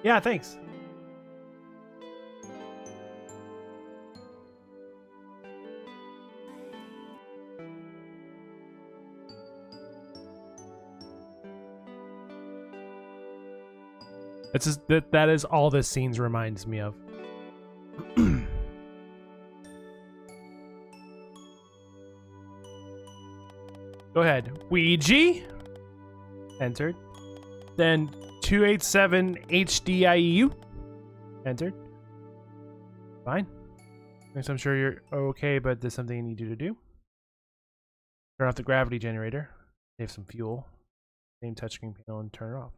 Yeah, thanks. It's just that is all this scene reminds me of. Go ahead. Ouija. Entered. Then 287 HDIEU. Entered. Fine. Next, I'm sure you're okay, but there's something I need you to do. Turn off the gravity generator. Save some fuel. Same touchscreen panel and turn it off.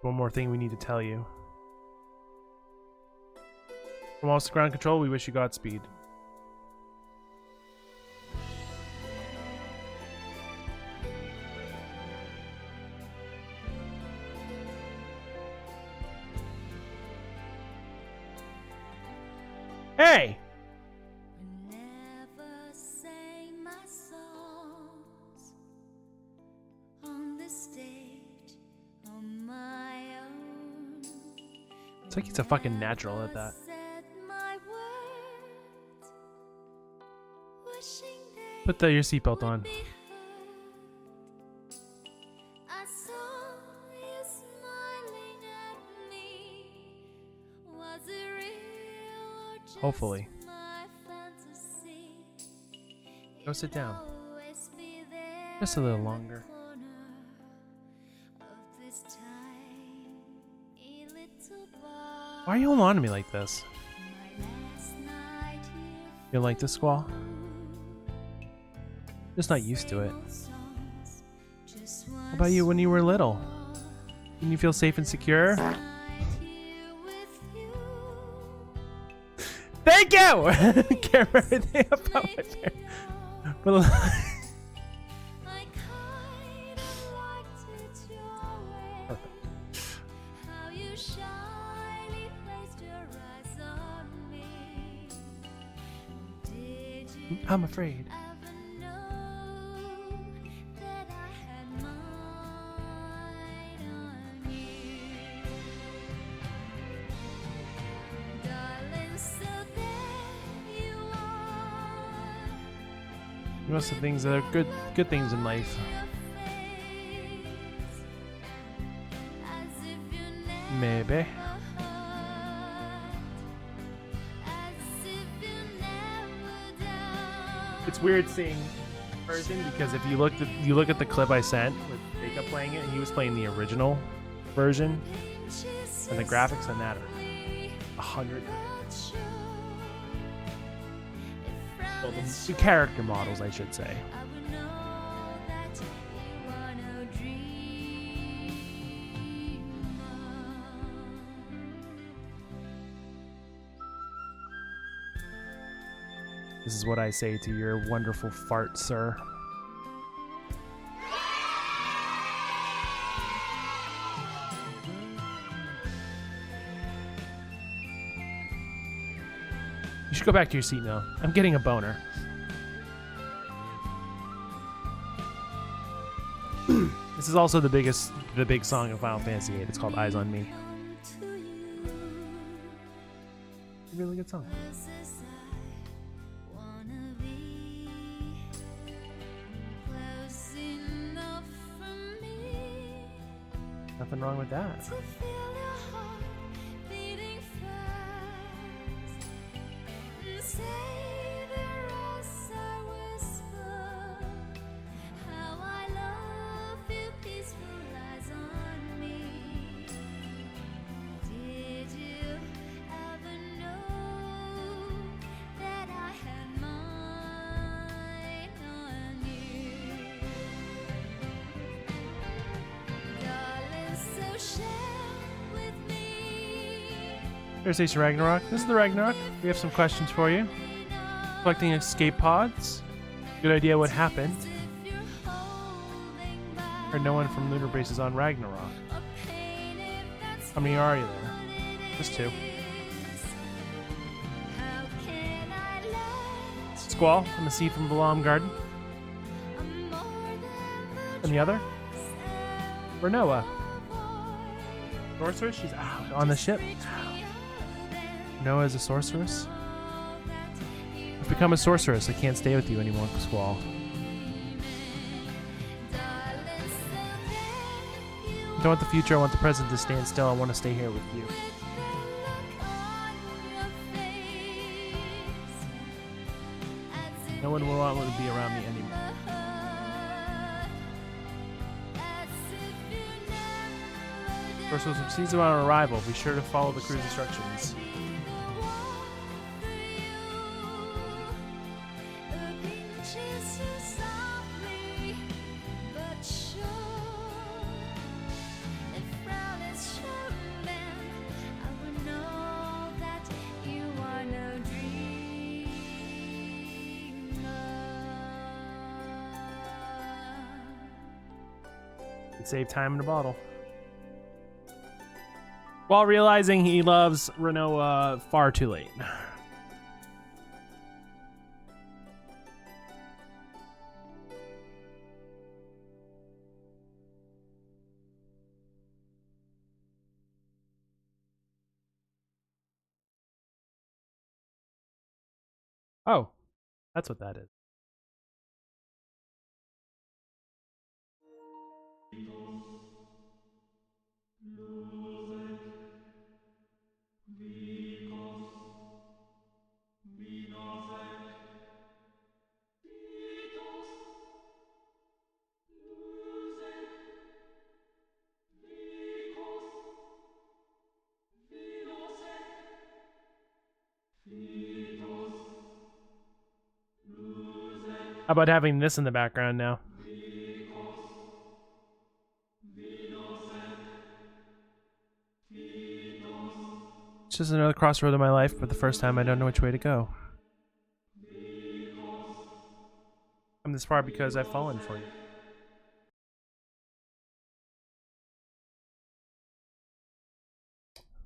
One more thing we need to tell you. From all to ground control, we wish you Godspeed. Hey! It's like he's a fucking natural at that. Put your seatbelt on. Hopefully. Go sit down. Just a little longer. Why are you holding on to me like this? You like this, Squall? Just not used to it. How about you when you were little? Didn't you feel safe and secure? Thank you! Can't remember everything about my parents. But I'm afraid. Most of the things that are good things in life. Maybe. It's weird seeing version because if you look at the clip I sent with Jacob playing it, he was playing the original version, and the graphics on that are 100. Well, the character models, I should say. This is what I say to your wonderful fart, sir. You should go back to your seat now. I'm getting a boner. This is also the big song of Final Fantasy VIII. It's called Eyes on Me. Really good song. Nothing wrong with that. There's Ace of Ragnarok. This is the Ragnarok. We have some questions for you. Collecting escape pods. Good idea what happened. Heard no one from Lunar Base is on Ragnarok. How many are you there? Just 2. Squall. I'm a seed from Balam Garden. And the other? Renoa. Sorceress? She's out on the ship. Renoa is a sorceress. I've become a sorceress. I can't stay with you anymore, Squall. I don't want the future, I want the present to stand still. I want to stay here with you. No one will want to be around me anymore. First, we'll seize them on arrival. Be sure to follow the crew's instructions. Save time in a bottle. While realizing he loves Renoa far too late. Oh, that's what that is. How about having this in the background now? It's just another crossroad in my life. For the first time, I don't know which way to go. I'm this far because I've fallen for you.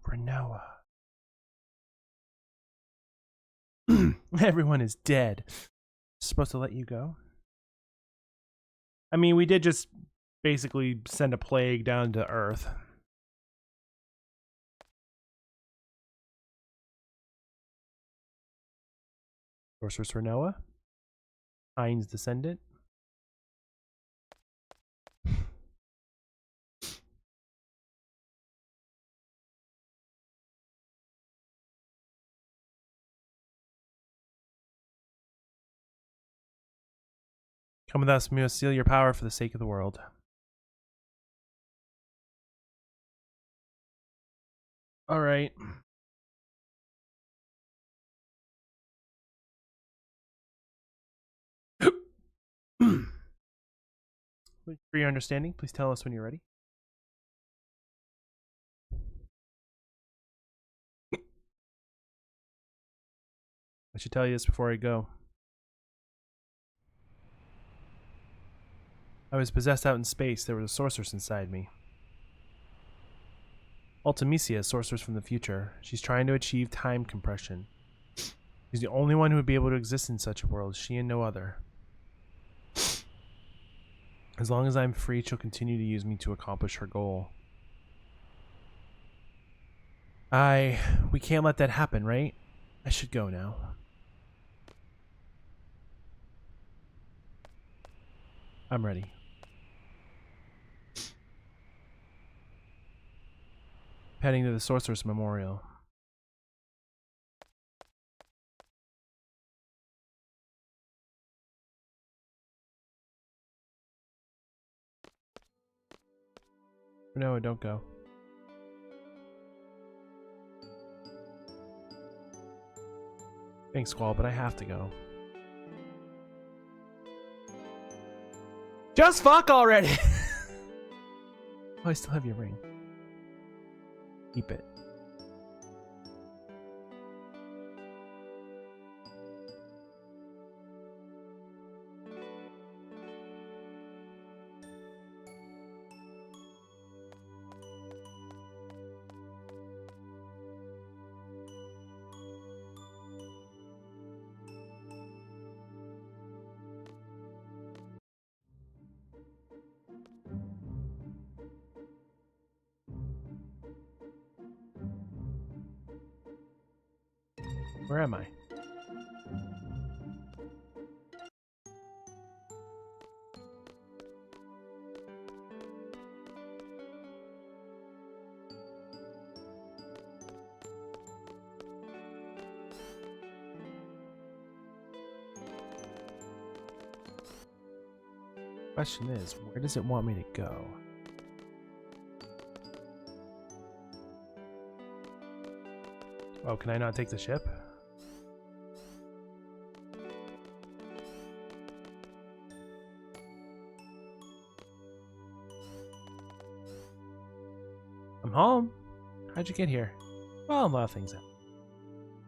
Renoa. Everyone is dead. Supposed to let you go? I mean, we did just basically send a plague down to Earth. Sorceress Renoa. Hein's descendant. Come with us, we must seal your power for the sake of the world. Alright. For your understanding, please tell us when you're ready. I should tell you this before I go. I was possessed out in space. There was a sorceress inside me. Ultimisia, a sorceress from the future. She's trying to achieve time compression. She's the only one who would be able to exist in such a world. She and no other. As long as I'm free, she'll continue to use me to accomplish her goal. We can't let that happen, right? I should go now. I'm ready. Heading to the Sorceress Memorial. No, don't go. Thanks, Squall, but I have to go. Just fuck already! Oh, I still have your ring. Keep it. Where am I? Question is, where does it want me to go? Oh, can I not take the ship? I'm home. How'd you get here? Well, a lot of things happen.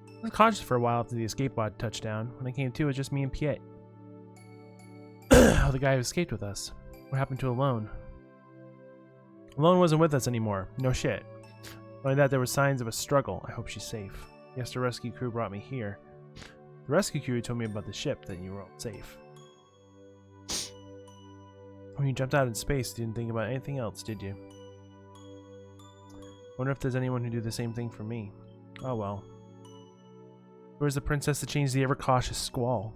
I was conscious for a while after the escape pod touchdown. When I came to, it was just me and Piet. Oh, the guy who escaped with us. What happened to Alone? Alone wasn't with us anymore. No shit. Only that there were signs of a struggle. I hope she's safe. Yes, the rescue crew brought me here. The rescue crew told me about the ship, that you were all safe. When you jumped out in space, you didn't think about anything else, did you? Wonder if there's anyone who'd do the same thing for me. Oh well. Where's the princess to change the ever-cautious Squall?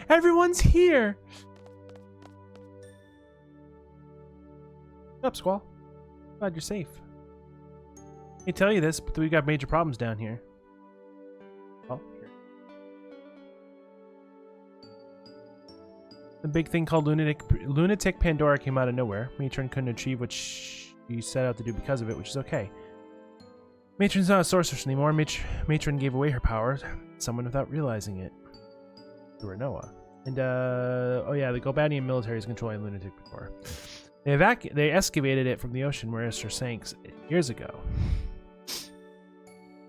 Everyone's here! What's up, Squall? Glad you're safe. I can't tell you this, but we got major problems down here. Oh, here. The big thing called Lunatic Pandora came out of nowhere. Matron couldn't achieve what she set out to do because of it, which is okay. Matron's not a sorceress anymore. Matron gave away her powers to someone without realizing it. To Rinoa. And, oh yeah, the Golbadian military is controlling Lunatic Pandora. They excavated it from the ocean where Esther sank years ago.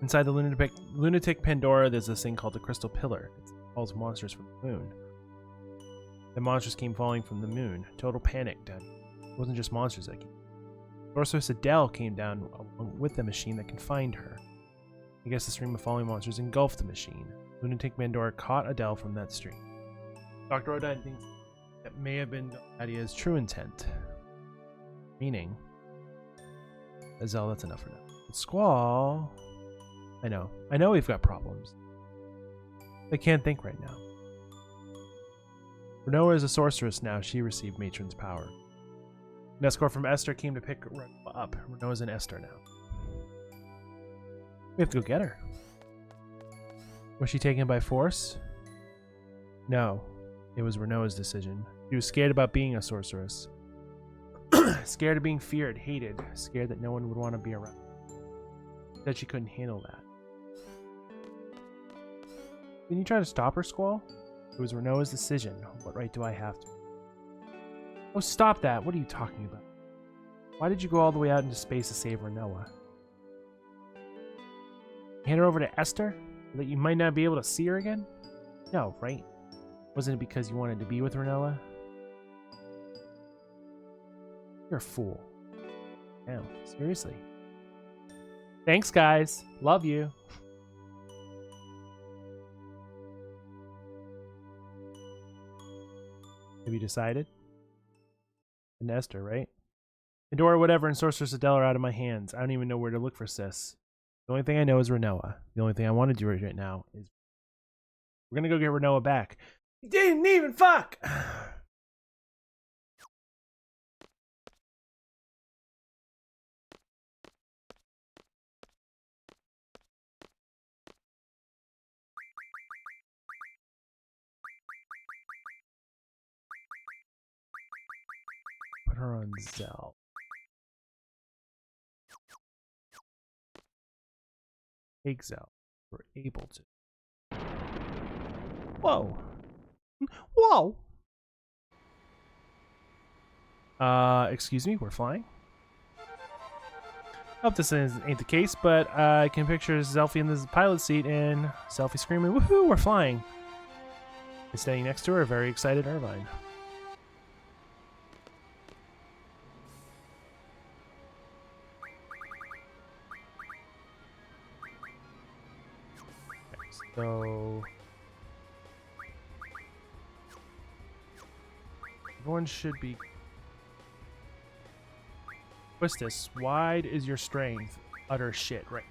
Inside the Lunatic Pandora, there's this thing called the Crystal Pillar. It calls monsters from the moon. The monsters came falling from the moon. Total panic down. It wasn't just monsters that came. Sorceress Adele came down with the machine that confined her. I guess the stream of falling monsters engulfed the machine. Lunatic Pandora caught Adele from that stream. Dr. Odine thinks that may have been Adia's true intent. Meaning, Azelle, that's enough for now. But Squall, I know we've got problems. I can't think right now. Rinoa is a sorceress now. She received Matron's power. An escort from Esther came to pick Rinoa up. Rinoa's in Esther now. We have to go get her. Was she taken by force? No. It was Rinoa's decision. She was scared about being a sorceress. Scared of being feared, hated, scared that no one would want to be around. Said she couldn't handle that. Didn't you try to stop her, Squall? It was Rinoa's decision. What right do I have to? Oh, stop that. What are you talking about? Why did you go all the way out into space to save Rinoa? Hand her over to Esther? So that you might not be able to see her again? No, right? Wasn't it because you wanted to be with Rinoa? You're a fool. No, seriously. Thanks, guys. Love you. Have you decided? And Esther, right? Pandora, whatever, and Sorceress Adele are out of my hands. I don't even know where to look for Sis. The only thing I know is Rinoa. The only thing I want to do right now is we're gonna go get Rinoa back. You didn't even fuck! Put her on Zell. Take Zell. We're able to. Whoa. Whoa! Excuse me, we're flying? I hope this ain't the case, but I can picture Zelfie in the pilot seat and Zelfie screaming, woohoo, we're flying! And standing next to her, a very excited Irvine. So everyone should be Quistis, wide is your strength. Utter shit, right?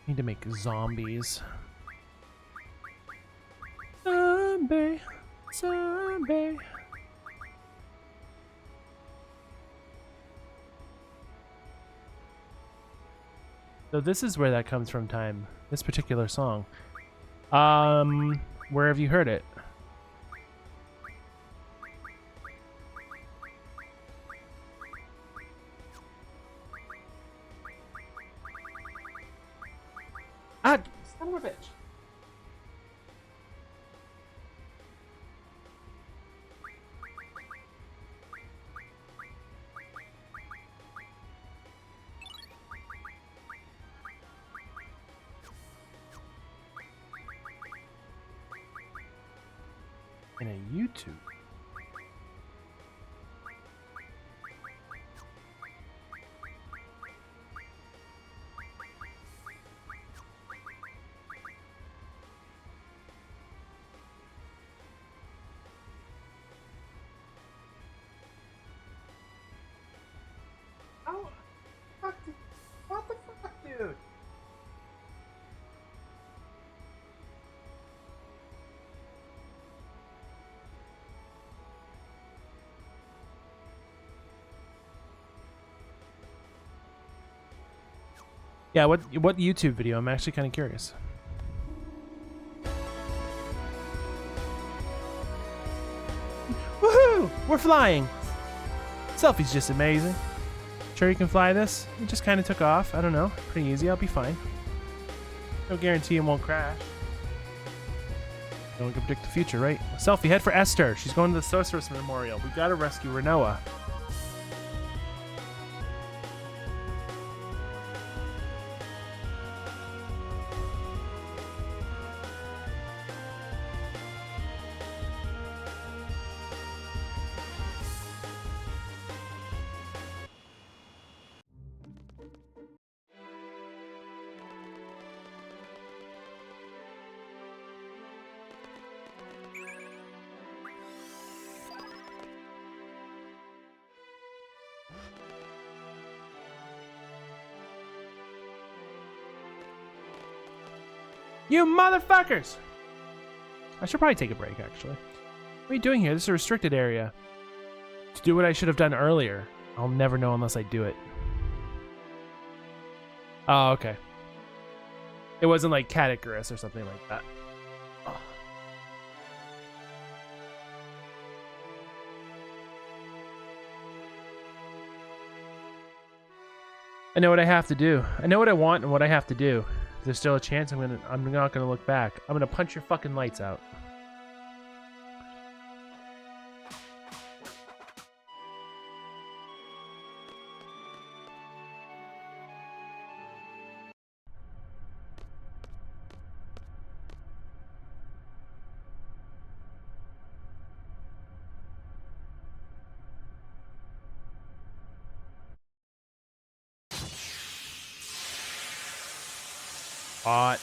Need to make zombies. Zombie, zombie. So this is where that comes from, time. This particular song. Where have you heard it? Ah, son of a bitch. In a YouTube. Oh, what the fuck, dude? Yeah, what YouTube video? I'm actually kind of curious. Woohoo! We're flying! Selfie's just amazing. Sure you can fly this? It just kind of took off. I don't know. Pretty easy. I'll be fine. No guarantee it won't crash. No one can predict the future, right? Selfie, head for Esther. She's going to the Sorceress Memorial. We gotta rescue Renoa. You motherfuckers! I should probably take a break, actually. What are you doing here? This is a restricted area. To do what I should have done earlier. I'll never know unless I do it. Oh, okay. It wasn't like Cat Icarus or something like that. Oh. I know what I have to do. I know what I want and what I have to do. If there's still a chance, I'm not gonna look back. I'm gonna punch your fucking lights out. Hot.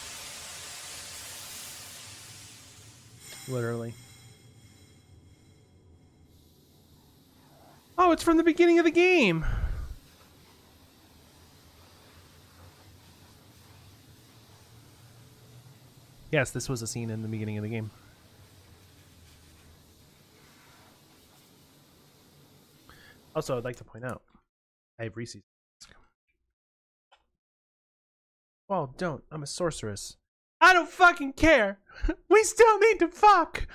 Literally. Oh, it's from the beginning of the game. Yes, this was a scene in the beginning of the game. Also, I'd like to point out, I have Reese's. Well, don't. I'm a sorceress. I don't fucking care. We still need to fuck.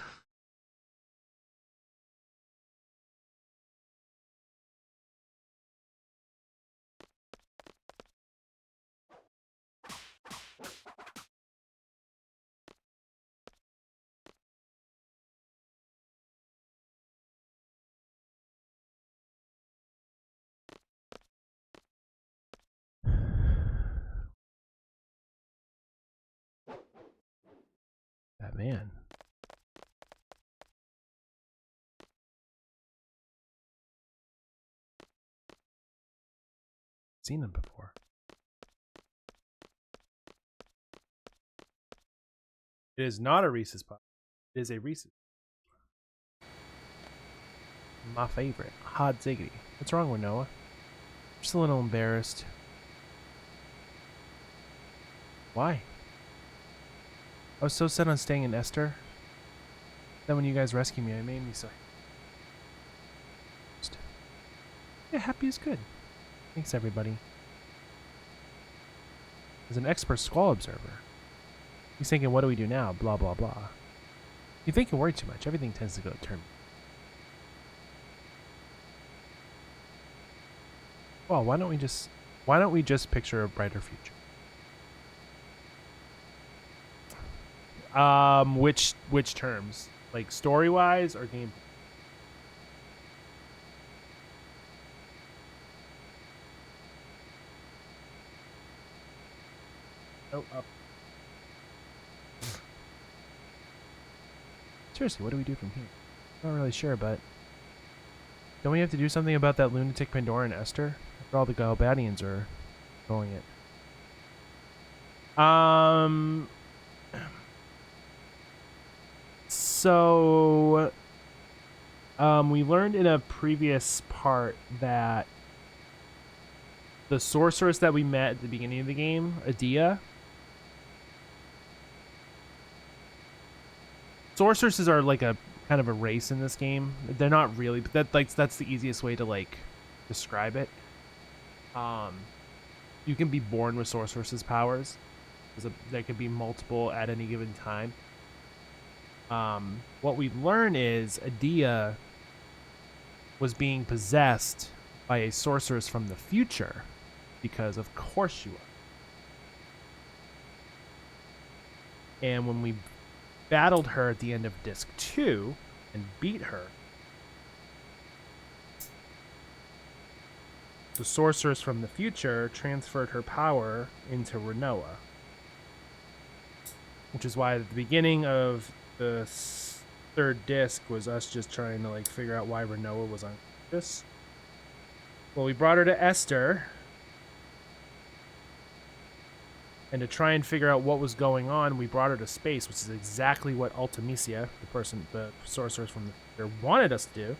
man. Seen them before. It is not a Reese's Puff. It is a Reese's. My favorite. Hot ziggity. What's wrong with Noah? Just a little embarrassed. Why? I was so set on staying in Esther. Then when you guys rescued me, it made me so... Yeah, happy is good. Thanks, everybody. As an expert squall observer, he's thinking, what do we do now? Blah, blah, blah. You think you worry too much. Everything tends to go to term. Well, why don't we just picture a brighter future? Which terms? Like story-wise or gameplay? Oh, up. Seriously, what do we do from here? I'm not really sure, but don't we have to do something about that lunatic Pandora and Esther? After all, the Galbadians are going it. So we learned in a previous part that the sorceress that we met at the beginning of the game, Adia. Sorceresses are like a kind of a race in this game. They're not really, but that's the easiest way to like describe it. You can be born with sorceresses powers. There can be multiple at any given time. What we learn is Adia was being possessed by a sorceress from the future, because of course she was. And when we battled her at the end of Disc 2 and beat her, the sorceress from the future transferred her power into Rinoa. Which is why at the beginning of the third disc was us just trying to like figure out why Rinoa was unconscious. Well, we brought her to Esther, and to try and figure out what was going on, we brought her to space, which is exactly what Ultimisia, the sorceress from the future, wanted us to do,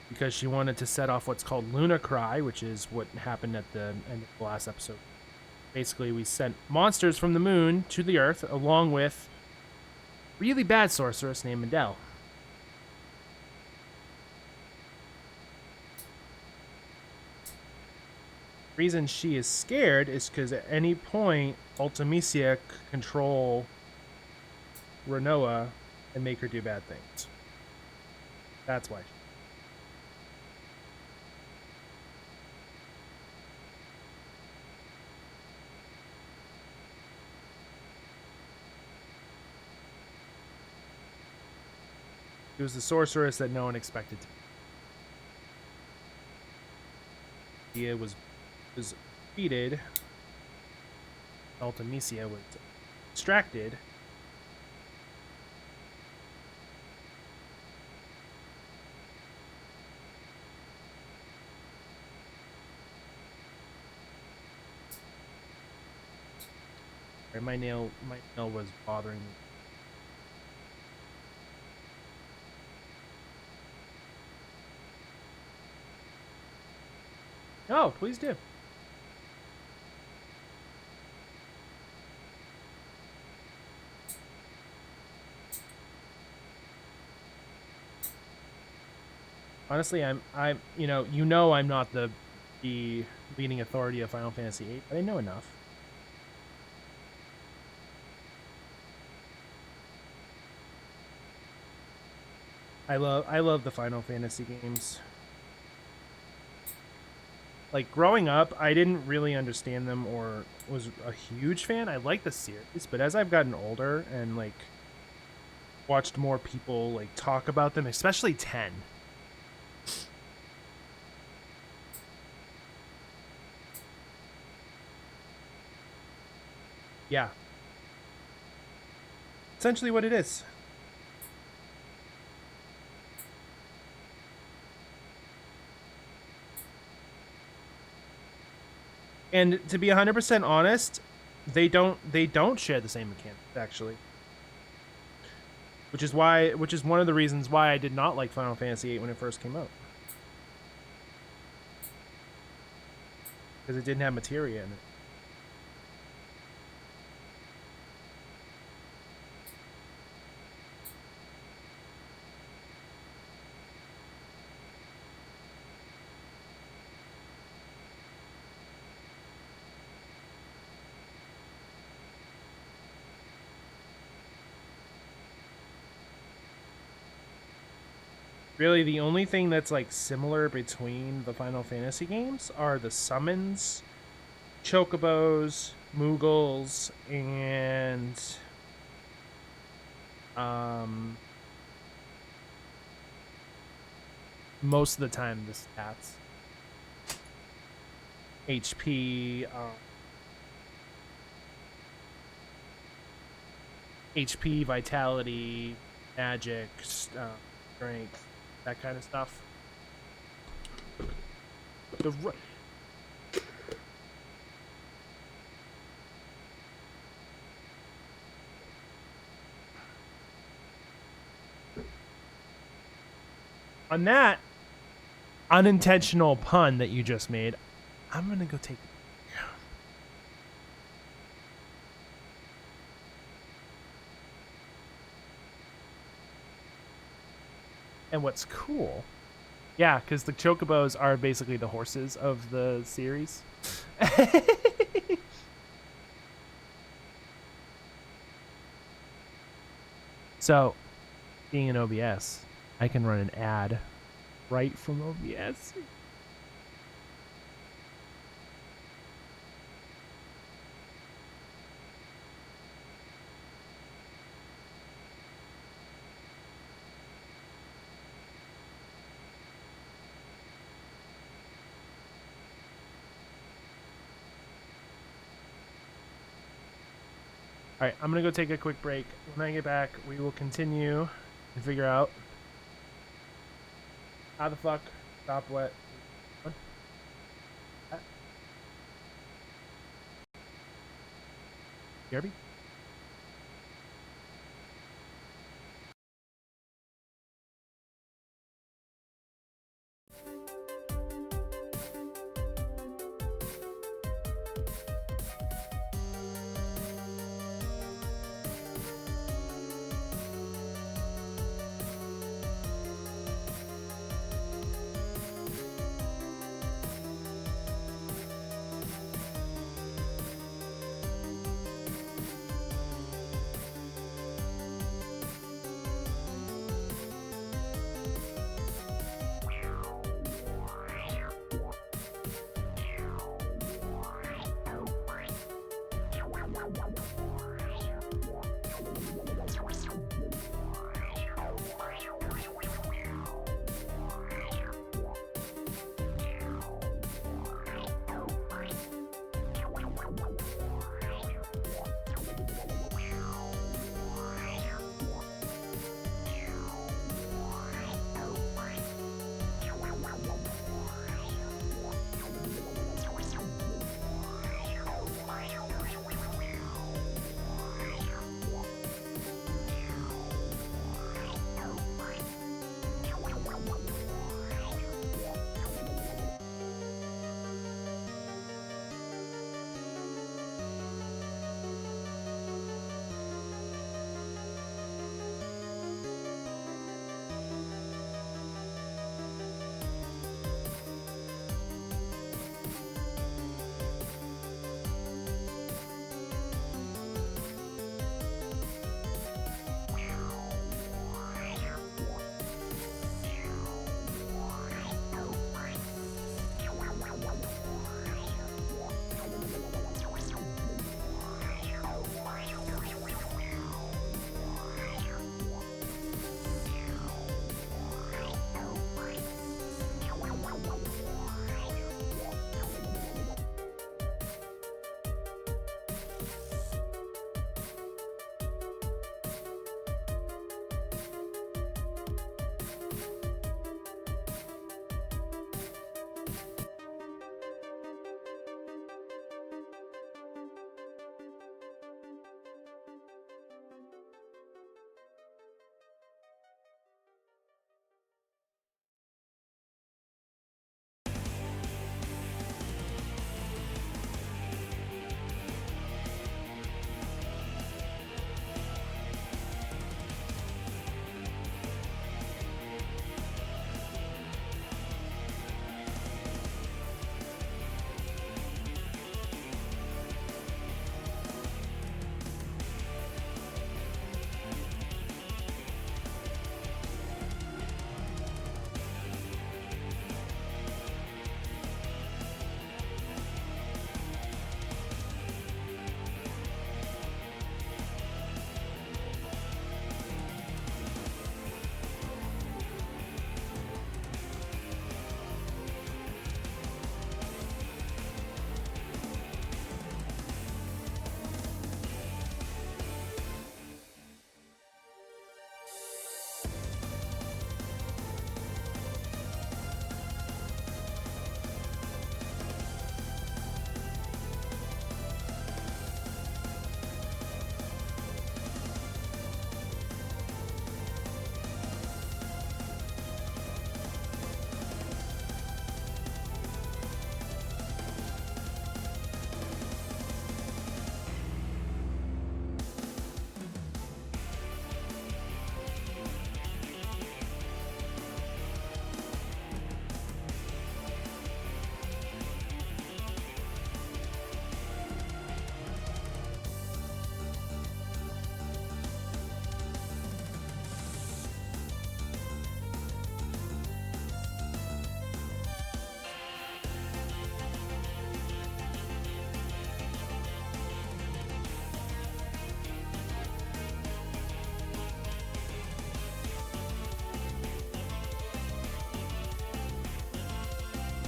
because she wanted to set off what's called Luna Cry, which is what happened at the end of the last episode. Basically, we sent monsters from the moon to the Earth, along with a really bad sorceress named Mendel. The reason she is scared is because at any point, Ultimisia could control Rinoa and make her do bad things. That's why. It was the sorceress that no one expected to be. Dia was defeated. Ultimisia was distracted. My nail was bothering me. Oh, please do. Honestly, I'm I'm not the leading authority of Final Fantasy VIII, but I know enough. I love the Final Fantasy games. Like growing up, I didn't really understand them or was a huge fan. I liked the series, but as I've gotten older and like watched more people like talk about them, especially 10. Yeah. essentially what it is. And to be 100% honest, they don't share the same mechanics actually. Which is one of the reasons why I did not like Final Fantasy VIII when it first came out. Because it didn't have materia in it. Really, the only thing that's like similar between the Final Fantasy games are the summons, chocobos, moogles, and most of the time the stats. HP, HP, vitality, magic, strength, that kind of stuff. On that unintentional pun that you just made, I'm gonna go take. And what's cool, yeah, because the chocobos are basically the horses of the series. So, being an OBS, I can run an ad right from OBS. All right, I'm going to go take a quick break. When I get back, we will continue and figure out how the fuck stop what. Derby?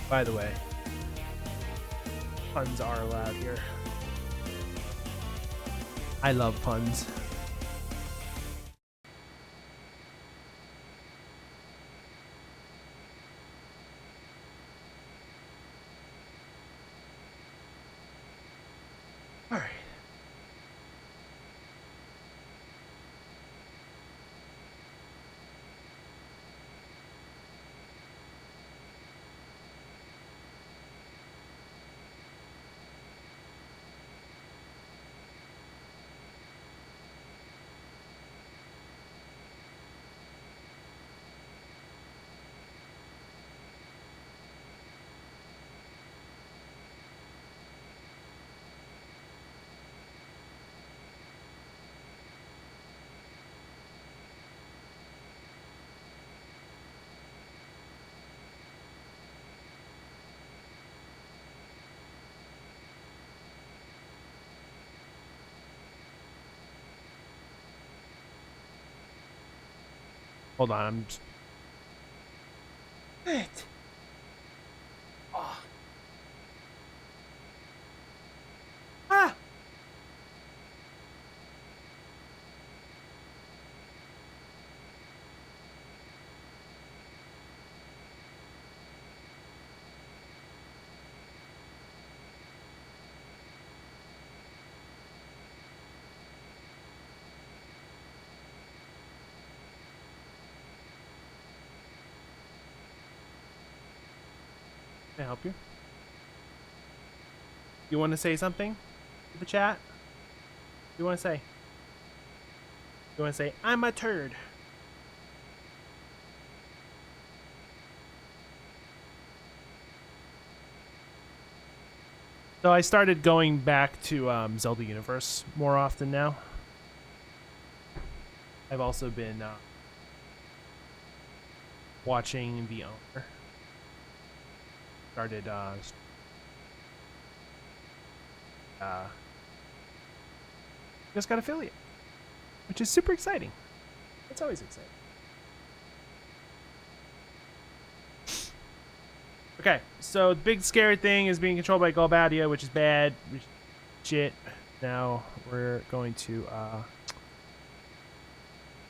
By the way, puns are allowed here. I love puns. All right. Hold on, I'm just... It. Oh. Ah! Can I help you? You want to say something to the chat? You want to say? You want to say, I'm a turd. So I started going back to Zelda Universe more often now. I've also been watching The Owner. Started just got affiliate, which is super exciting. It's always exciting. Okay, so the big scary thing is being controlled by Golbadia, which is bad. Shit. Now we're going to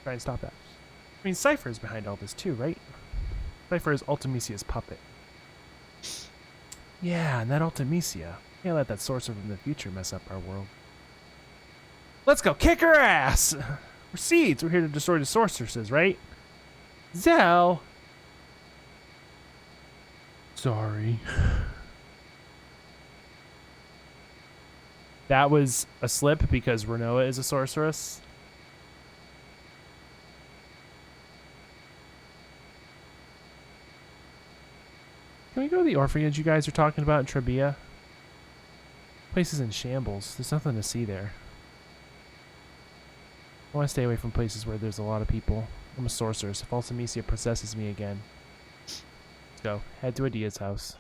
try and stop that. I mean, Cypher is behind all this too, right? Cypher is Ultimisia's puppet. Yeah, and that Ultimisia. Can't let that sorcerer from the future mess up our world. Let's go kick her ass! We're seeds. We're here to destroy the sorceresses, right? Zell! Sorry. That was a slip because Renoa is a sorceress. Can we go to the orphanage you guys are talking about in Trebia? Place is in shambles. There's nothing to see there. I want to stay away from places where there's a lot of people. I'm a sorceress. If Ultimisia possesses me again. Let's go. Head to Adia's house.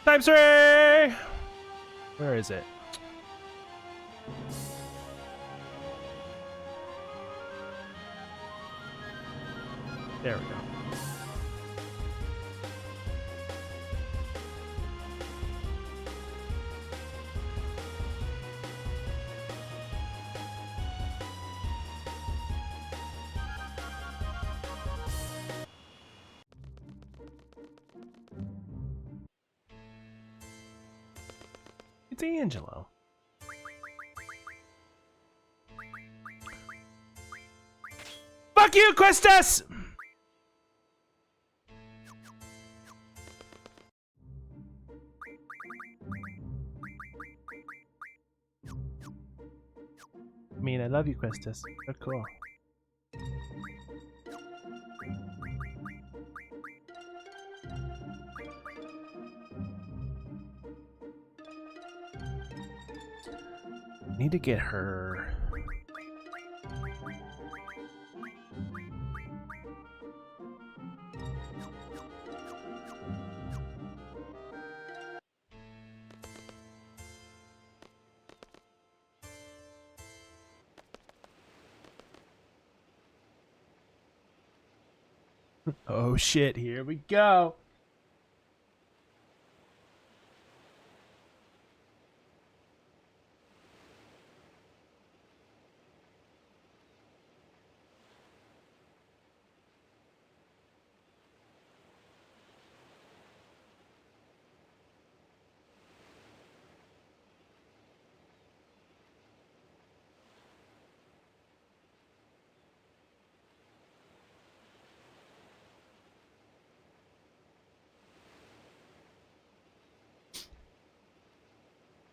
Time 3! Where is it? There we go. It's Angelo. Fuck you, Questus! I mean, I love you, Questus. You're cool. Need to get her. Oh shit, here we go.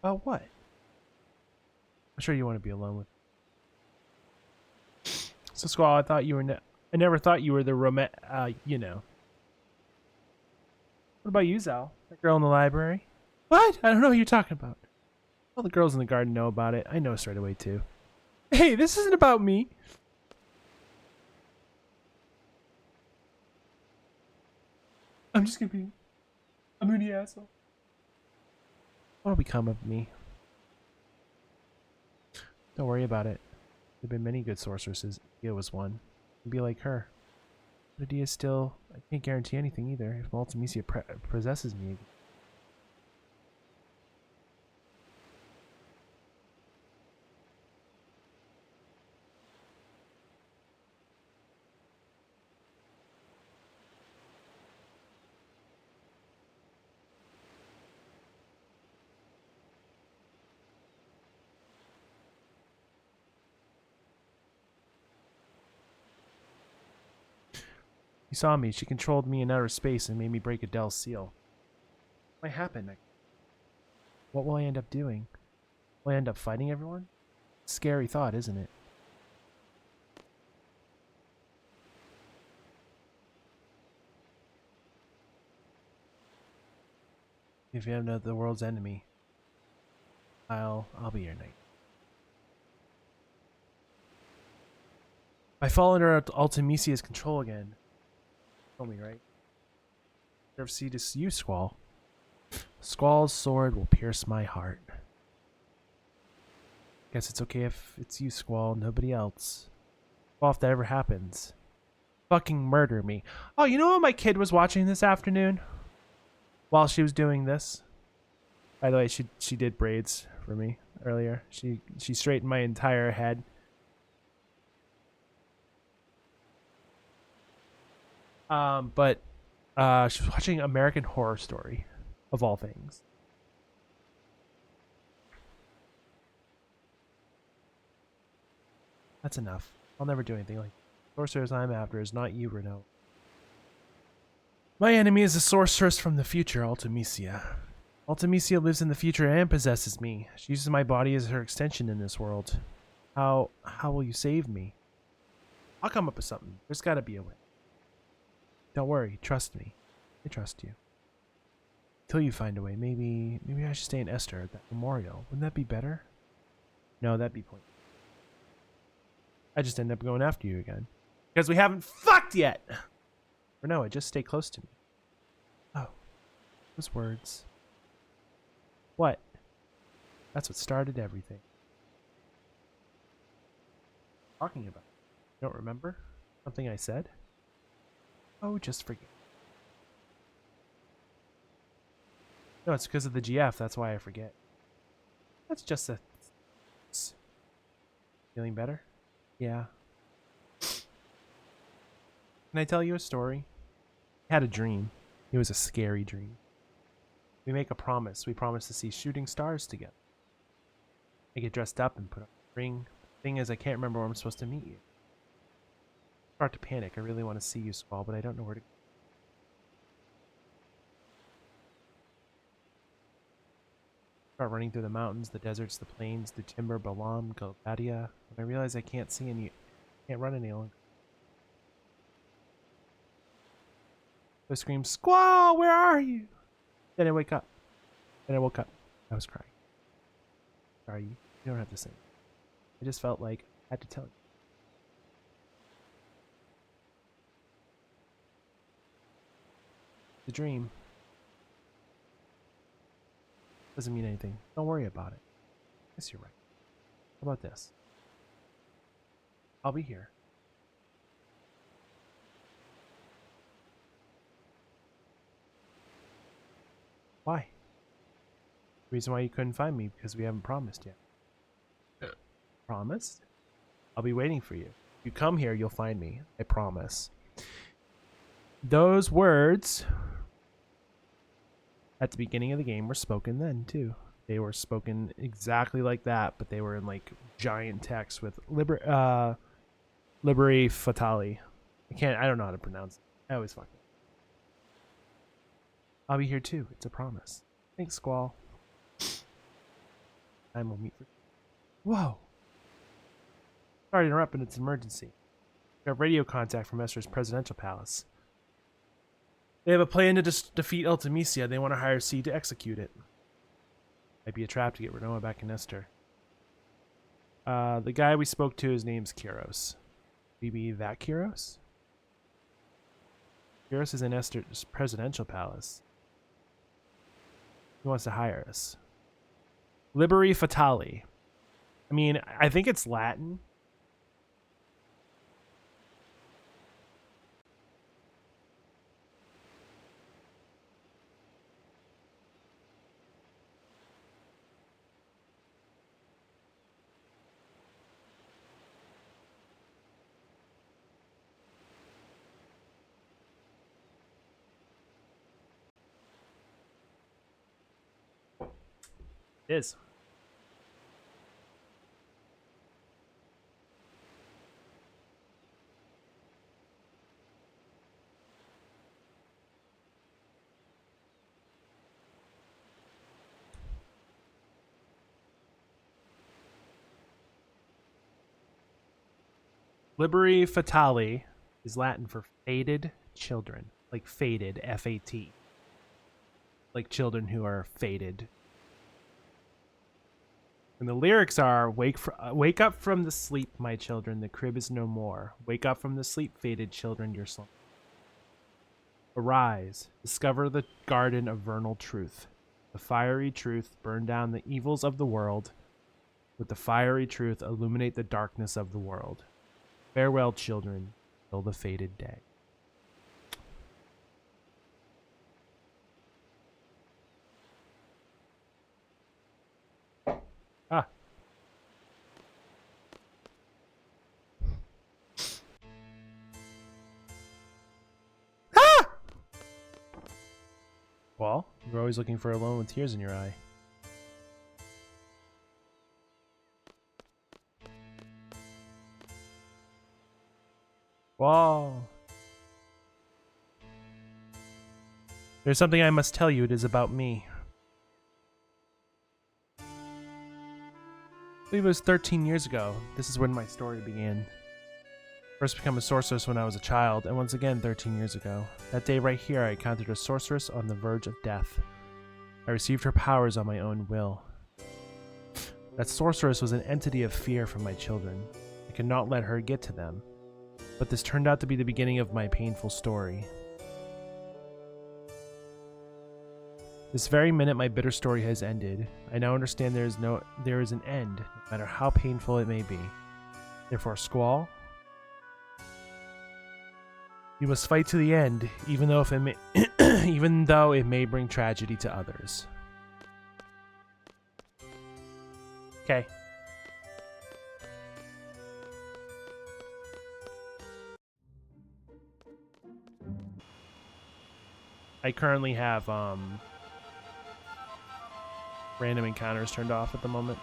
Oh, what? I'm sure you want to be alone with. So, Squall, I thought you were. I never thought you were the you know. What about you, Zal? That girl in the library? What? I don't know what you're talking about. All the girls in the garden know about it. I know straight away, too. Hey, this isn't about me. I'm just gonna be a moody asshole. What'll become of me? Don't worry about it. There've been many good sorceresses. Dia was one. Be like her. But Dia still... I can't guarantee anything either. If Multimedia possesses me... You saw me. She controlled me in outer space and made me break Adele's seal. What might happen? What will I end up doing? Will I end up fighting everyone? Scary thought, isn't it? If you have the world's enemy, I'll be your knight. I fall under Ultimisia's control again. Tell me, right? Never see this you, Squall. Squall's sword will pierce my heart. Guess it's okay if it's you, Squall, nobody else. Well, if that ever happens, fucking murder me. Oh, you know what my kid was watching this afternoon? While she was doing this? By the way, she did braids for me earlier. She straightened my entire head. But she was watching American Horror Story, of all things. That's enough. I'll never do anything like that. Sorceress I'm after is not you, Renault. My enemy is a sorceress from the future, Ultimisia. Ultimisia lives in the future and possesses me. She uses my body as her extension in this world. How will you save me? I'll come up with something. There's gotta be a way. Don't worry, trust me. I trust you. Till you find a way. Maybe I should stay in Esther at that memorial. Wouldn't that be better? No, that'd be pointless. I just end up going after you again. Because we haven't fucked yet! Or no, just stay close to me. Oh. Those words. What? That's what started everything. Talking about. You don't remember? Something I said? Oh, just forget. No, it's because of the GF. That's why I forget. That's just a... Feeling better? Yeah. Can I tell you a story? I had a dream. It was a scary dream. We make a promise. We promise to see shooting stars together. I get dressed up and put on a ring. The thing is, I can't remember where I'm supposed to meet you. I start to panic. I really want to see you, Squall, but I don't know where to go. Start running through the mountains, the deserts, the plains, the timber, Balam, Galbadia. When I realize I can't run any longer. I scream, Squall, where are you? Then I wake up. Then I woke up. I was crying. Sorry, you don't have to say. I just felt like I had to tell you. The dream doesn't mean anything. Don't worry about it. Guess you're right. How about this? I'll be here. Why? The reason why you couldn't find me because we haven't promised yet. Promised? I'll be waiting for you. If you come here, you'll find me. I promise. Those words at the beginning of the game were spoken then too. They were spoken exactly like that, but they were in like giant text with Liberi Fatali. I don't know how to pronounce it. I always fuck it. I'll be here too. It's a promise. Thanks, Squall. Time we'll meet for. Whoa. Sorry to interrupt, but it's an emergency. We have radio contact from Esther's presidential palace. They have a plan to defeat Ultimisia. They want to hire C to execute it. Might be a trap to get Rinoa back in Esther. The guy we spoke to, his name's Kiros. Maybe that Kiros? Kiros is in Esther's presidential palace. He wants to hire us. Liberi Fatali. I mean, I think it's Latin. It is. Liberi Fatali is Latin for fated children. Like fated, F-A-T. Like children who are fated. And the lyrics are, wake up from the sleep, my children, the crib is no more. Wake up from the sleep, fated children, your slumber. Arise, discover the garden of vernal truth. The fiery truth burn down the evils of the world. With the fiery truth illuminate the darkness of the world. Farewell, children, till the fated day. Ah. Ah! Well, you're always looking for a loan with tears in your eye. Wow. There's something I must tell you. It is about me. I believe it was 13 years ago. This is when my story began. First become a sorceress when I was a child, and once again 13 years ago. That day right here I encountered a sorceress on the verge of death. I received her powers on my own will. That sorceress was an entity of fear for my children. I could not let her get to them. But this turned out to be the beginning of my painful story. This very minute my bitter story has ended. I now understand there is an end, no matter how painful it may be. Therefore, Squall, you must fight to the end, even though it may bring tragedy to others. Okay. I currently have random encounters turned off at the moment.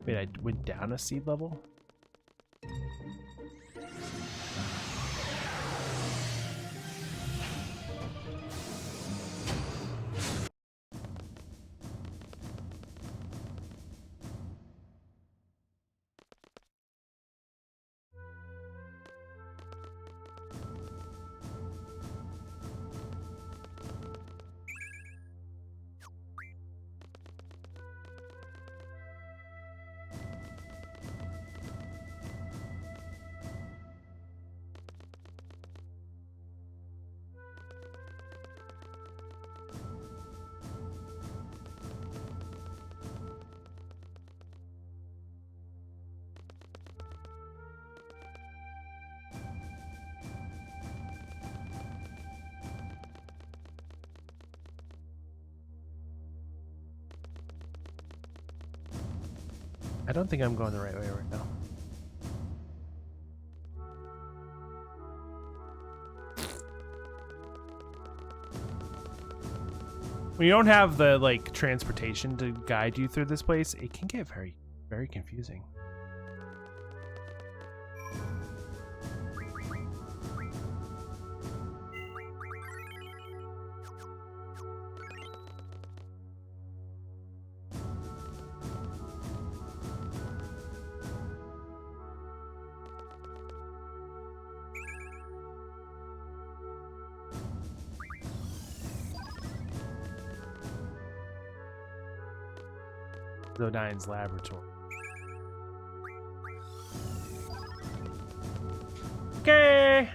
Wait, I went down a seed level? I don't think I'm going the right way right now. When you don't have the like transportation to guide you through this place, it can get very, very confusing. Zodine's laboratory. Okay.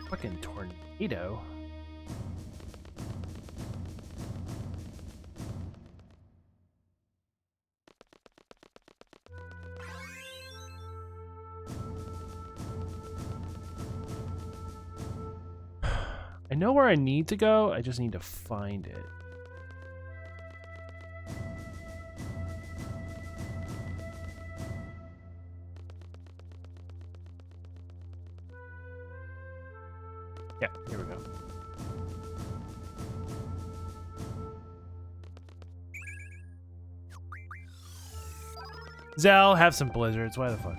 Fucking tornado. I know where I need to go, I just need to find it. Yeah, here we go. Zell, have some blizzards. Why the fuck?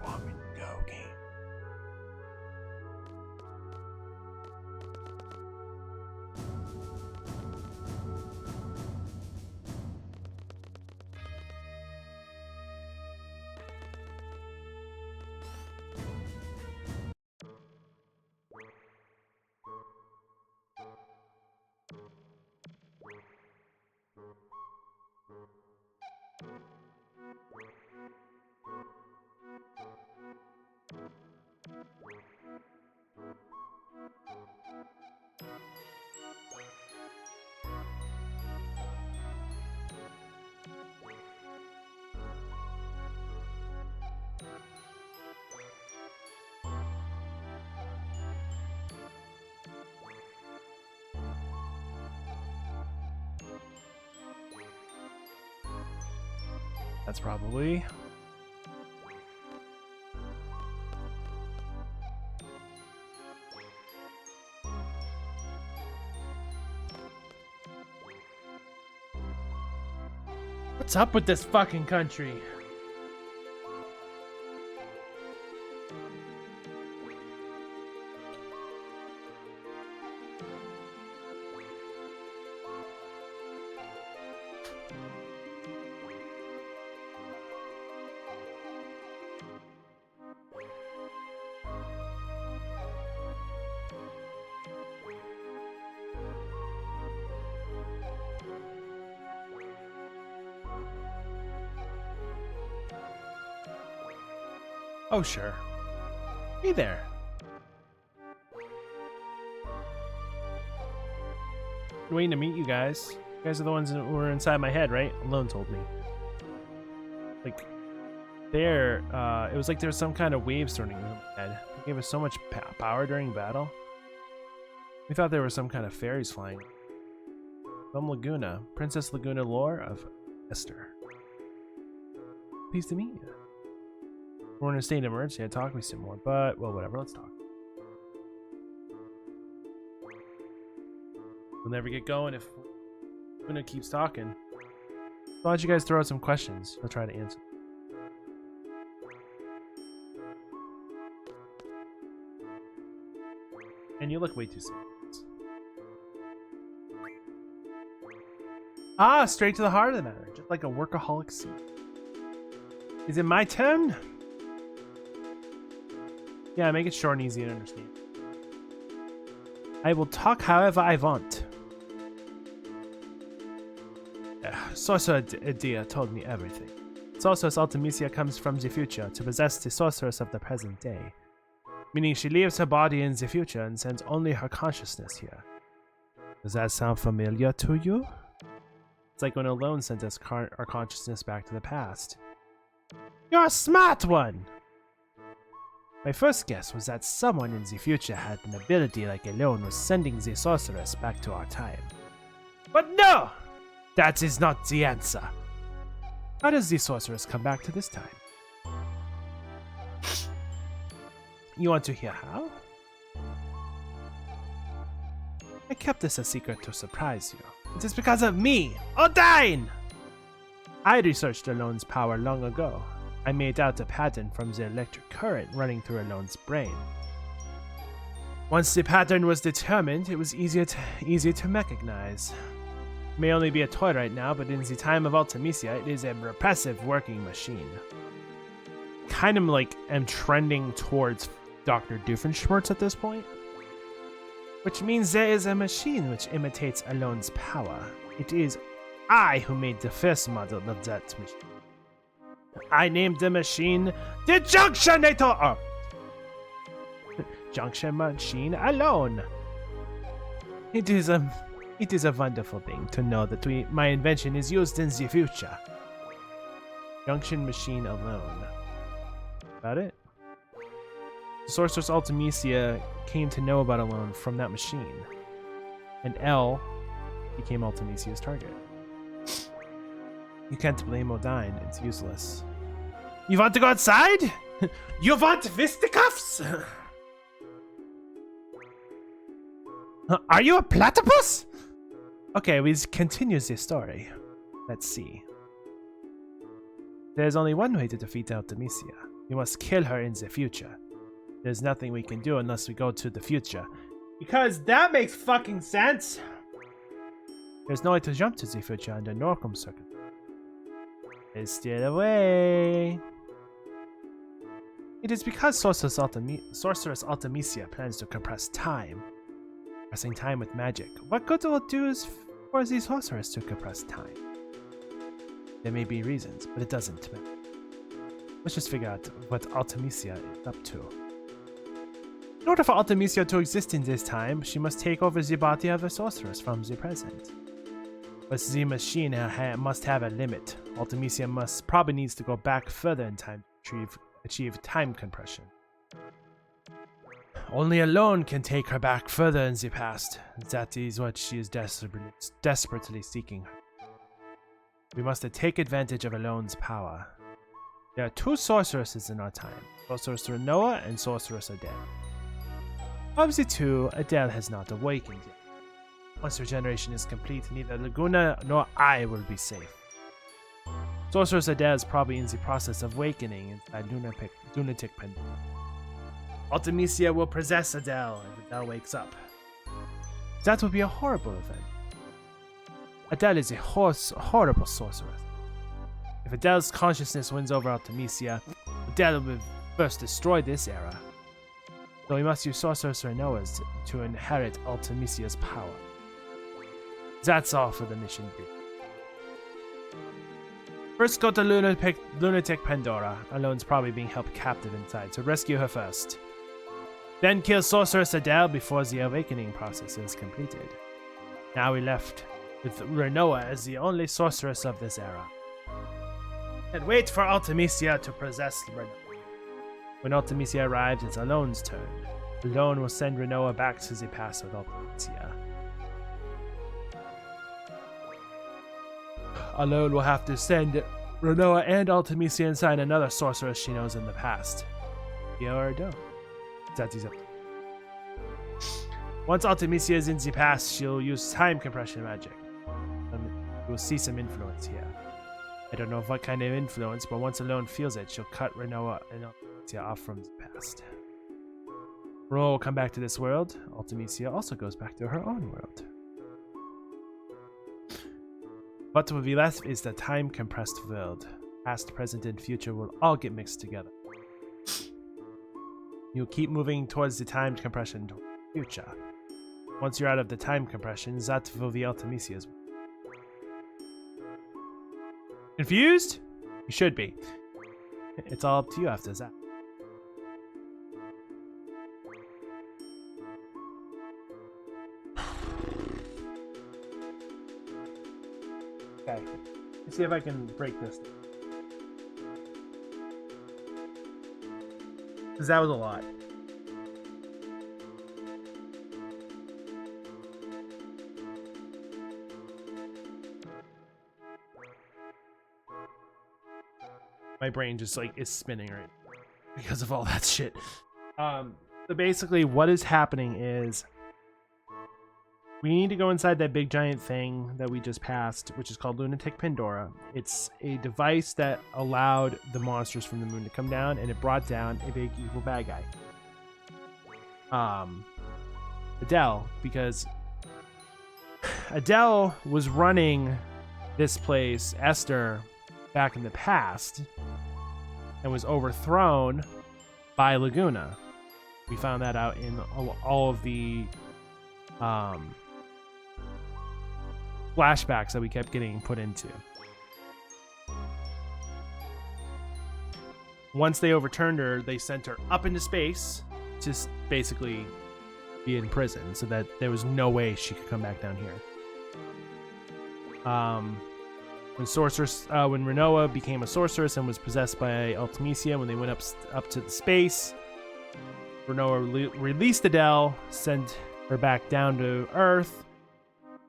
Want me to go, game? That's probably. What's up with this fucking country? Oh, sure. Hey there. I'm waiting to meet you guys. You guys are the ones that were inside my head, right? Alone told me. Like, there, it was like there was some kind of wave sorting in my head. It gave us so much power during battle. We thought there were some kind of fairies flying. From Laguna, Princess Laguna lore of Esther. Pleased to meet you. We're in a state of emergency. I'd talk to me some more, but well, whatever. Let's talk. We'll never get going if Luna keeps talking. Why don't you guys throw out some questions? I'll try to answer. And you look way too serious. Ah, straight to the heart of the matter, just like a workaholic seed. Is it my turn? Yeah, make it short and easy to understand. I will talk however I want. Sorcerer Edea told me everything. Sorceress Artemisia comes from the future to possess the sorceress of the present day, meaning she leaves her body in the future and sends only her consciousness here. Does that sound familiar to you? It's like when Alone sent us our consciousness back to the past. You're a smart one! My first guess was that someone in the future had an ability like Alone was sending the sorceress back to our time. But no! That is not the answer. How does the sorceress come back to this time? You want to hear how? I kept this a secret to surprise you. It is because of me, Odine! I researched Alone's power long ago. I made out a pattern from the electric current running through Alone's brain. Once the pattern was determined, it was easy to recognize. It may only be a toy right now, but in the time of Artemisia, it is a repressive working machine. Kind of like am trending towards Dr. Doofenshmirtz at this point. Which means there is a machine which imitates Alone's power. It is I who made the first model of that machine. I named the machine the Junctionator! Oh. Junction Machine Alone! It is a wonderful thing to know that my invention is used in the future. Junction Machine Alone. About it? The Sorceress Artemisia came to know about Alone from that machine. And L became Artemisia's target. You can't blame Odine, it's useless. You want to go outside? You want fisticuffs? Are you a platypus? Okay, we continue the story. Let's see. There's only one way to defeat Artemisia. You must kill her in the future. There's nothing we can do unless we go to the future. Because that makes fucking sense! There's no way to jump to the future under Norcom circuit. It's still away. It is because Sorceress Artemisia plans to compress time. Compressing time with magic. What good will it do for the sorceress to compress time? There may be reasons, but it doesn't matter. Let's just figure out what Artemisia is up to. In order for Artemisia to exist in this time, she must take over the body of a sorceress from the present. But the machine must have a limit. Artemisia probably needs to go back further in time to achieve time compression. Only Alone can take her back further in the past. That is what she is desperately seeking. We must take advantage of Alone's power. There are two sorceresses in our time, Sorceress Rinoa and Sorceress Adele. Of the two, Adele has not awakened yet. Once her generation is complete, neither Laguna nor I will be safe. Sorceress Adele is probably in the process of awakening inside Lunatic Pandora. Artemisia will possess Adele if Adele wakes up. That would be a horrible event. Adele is a horrible sorceress. If Adele's consciousness wins over Artemisia, Adele will first destroy this era. So we must use Sorceress Rinoa to inherit Artemisia's power. That's all for the mission brief. First go to Lunatic Pandora. Alone's probably being held captive inside, so rescue her first. Then kill Sorceress Adele before the awakening process is completed. Now we're left with Rinoa as the only sorceress of this era. And wait for Artemisia to possess Rinoa. When Artemisia arrives, it's Alone's turn. Alone will send Rinoa back to the past with Artemisia. Alone will have to send Renoa and Ultimisia inside another sorceress she knows in the past. Fiordo. That's up. Once Ultimisia is in the past, she'll use time compression magic. We'll see some influence here. I don't know what kind of influence, but once Alone feels it, she'll cut Renoa and Ultimisia off from the past. Renoa will come back to this world. Ultimisia also goes back to her own world. What will be left is the time-compressed world. Past, present, and future will all get mixed together. You'll keep moving towards the time compression towards the future. Once you're out of the time compression, that will be Ultimisia's world. Confused? You should be. It's all up to you after that. Okay, let's see if I can break this. Because that was a lot. My brain just like is spinning right now because of all that shit. So basically what is happening is we need to go inside that big giant thing that we just passed, which is called Lunatic Pandora. It's a device that allowed the monsters from the moon to come down, and it brought down a big evil bad guy. Adele, because Adele was running this place, Esther, back in the past, and was overthrown by Laguna. We found that out in all of the flashbacks that we kept getting put into. Once they overturned her, they sent her up into space to basically be in prison, so that there was no way she could come back down here. When Renoa became a sorceress and was possessed by Ultimisia, when they went up to the space, Renoa released Adele, sent her back down to Earth,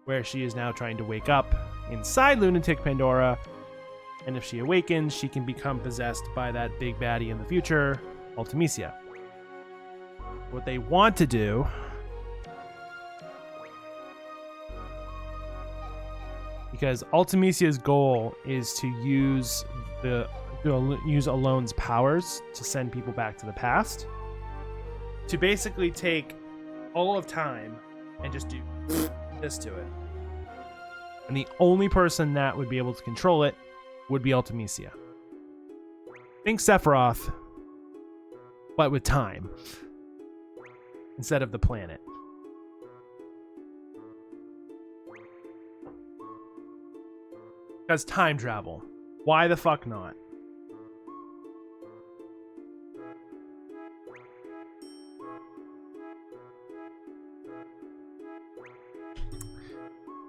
where she is now trying to wake up inside Lunatic Pandora, and if she awakens, she can become possessed by that big baddie in the future, Ultimisia. What they want to do because Ultimisia's goal is to use Alone's powers to send people back to the past, to basically take all of time and just do this to it. And the only person that would be able to control it would be Ultimisia. Think Sephiroth, but with time instead of the planet. Because time travel. Why the fuck not?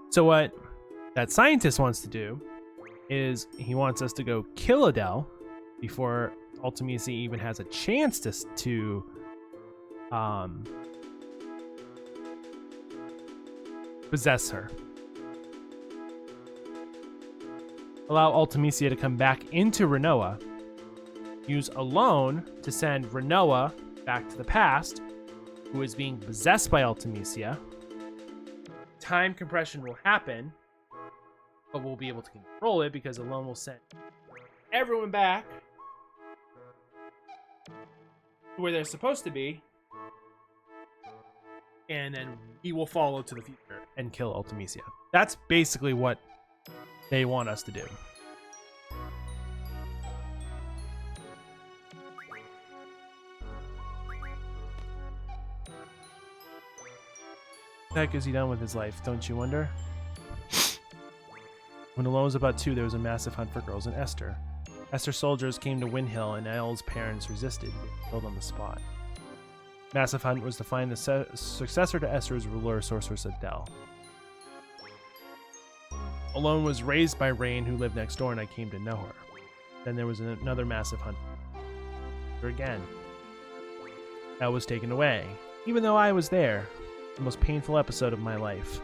So what that scientist wants to do is he wants us to go kill Adele before Ultimisia even has a chance to possess her. Allow Ultimisia to come back into Renoa. Use Alone to send Renoa back to the past, who is being possessed by Ultimisia. Time compression will happen, but we'll be able to control it because Alone will send everyone back to where they're supposed to be, and then we will follow to the future and kill Ultimisia. That's basically what they want us to do. What the heck is he done with his life, don't you wonder? When Alone was about 2, there was a massive hunt for girls in Esther. Esther's soldiers came to Windhill, and Elle's parents resisted, killed on the spot. Massive hunt was to find the successor to Esther's ruler, sorceress Adele. Alone was raised by Rain, who lived next door, and I came to know her. Then there was another massive hunt. Her again. Elle was taken away, even though I was there. The most painful episode of my life.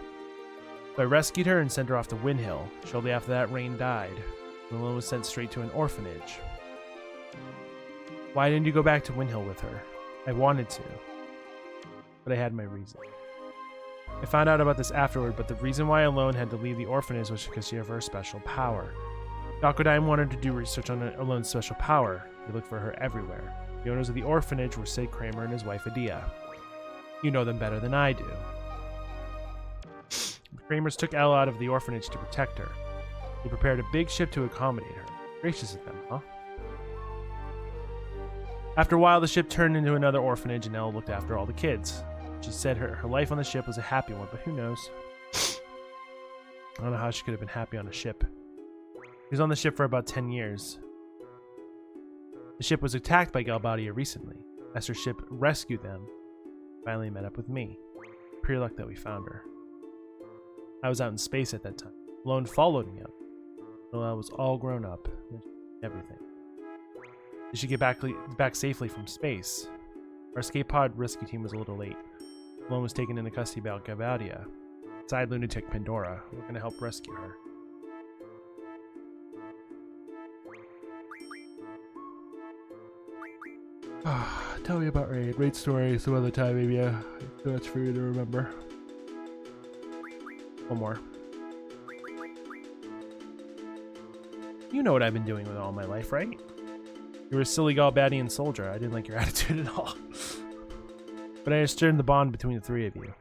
So I rescued her and sent her off to Windhill. Shortly after that, Rain died. Alone was sent straight to an orphanage. Why didn't you go back to Windhill with her? I wanted to, but I had my reason. I found out about this afterward, but the reason why Alone had to leave the orphanage was because she had her special power. Docodine wanted to do research on Alone's special power. He looked for her everywhere. The owners of the orphanage were Sid Kramer and his wife Adia. You know them better than I do. The Kramers took Elle out of the orphanage to protect her. They prepared a big ship to accommodate her. Gracious of them, huh? After a while, the ship turned into another orphanage and Elle looked after all the kids. She said her life on the ship was a happy one, but who knows? I don't know how she could have been happy on a ship. She was on the ship for about 10 years. The ship was attacked by Galbadia recently. As her ship rescued them, finally met up with me. Pure luck that we found her. I was out in space at that time. Alone followed me up. Noelle was all grown up. Everything. They should get back safely from space. Our escape pod rescue team was a little late. Alone was taken into custody by Galbadia. Inside lunatic Pandora. We're going to help rescue her. Tell me about Raid. Raid story some other time, maybe. Too much for you to remember. One more. You know what I've been doing with all my life, right? You were a silly Galbadian soldier. I didn't like your attitude at all. But I understood the bond between the three of you.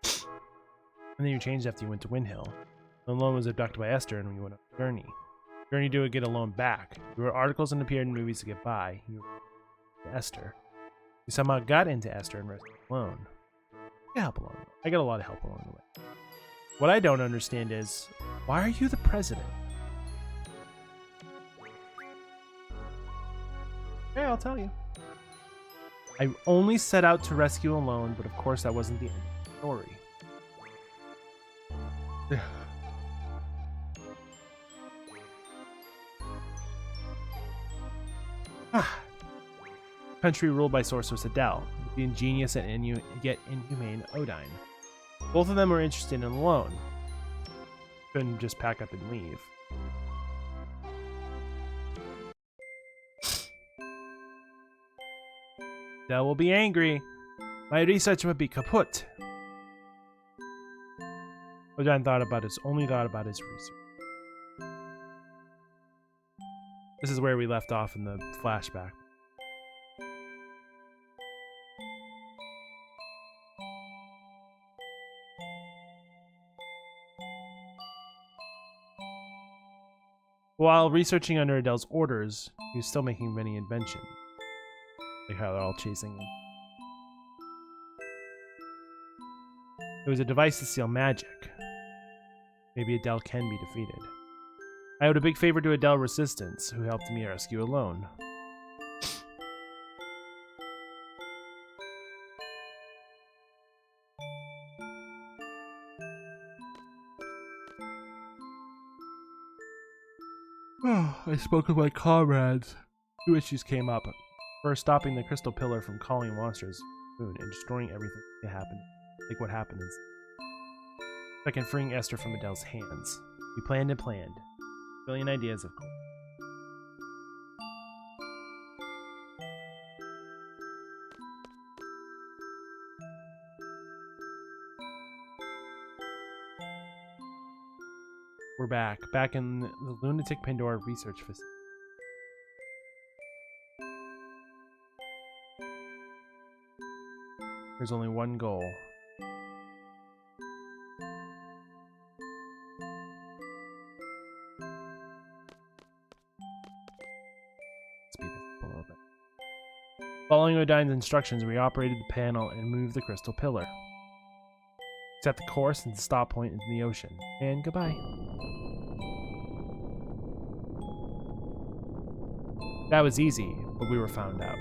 And then you changed after you went to Windhill. Alone was abducted by Esther and we went on a journey. Journey to get Alone back. You wrote articles and appeared in movies to get by. You were Esther. You somehow got into Esther and rescued Alone. You help along the way. I got a lot of help along the way. What I don't understand is, why are you the president? Okay, I'll tell you. I only set out to rescue Alone, but of course that wasn't the end of the story. Country ruled by sorceress Adele, the ingenious and yet inhumane Odine. Both of them were interested in Alone. Couldn't just pack up and leave. Adele will be angry. My research would be kaput. Odine only thought about his research. This is where we left off in the flashback. While researching under Adele's orders, he was still making many inventions. Like how they're all chasing him. It was a device to steal magic. Maybe Adele can be defeated. I owed a big favor to Adele Resistance, who helped me rescue Alone. I spoke with my comrades. Two issues came up. First, stopping the crystal pillar from calling monsters moon and destroying everything that happened. Like what happened is. Second, freeing Esther from Adele's hands. We planned and planned. Brilliant ideas, of course. We're back in the Lunatic Pandora research facility. There's only one goal. Speed it up a little bit. Following Odine's instructions, we operated the panel and moved the crystal pillar. Set the course and the stop point into the ocean. And goodbye. That was easy, but we were found out.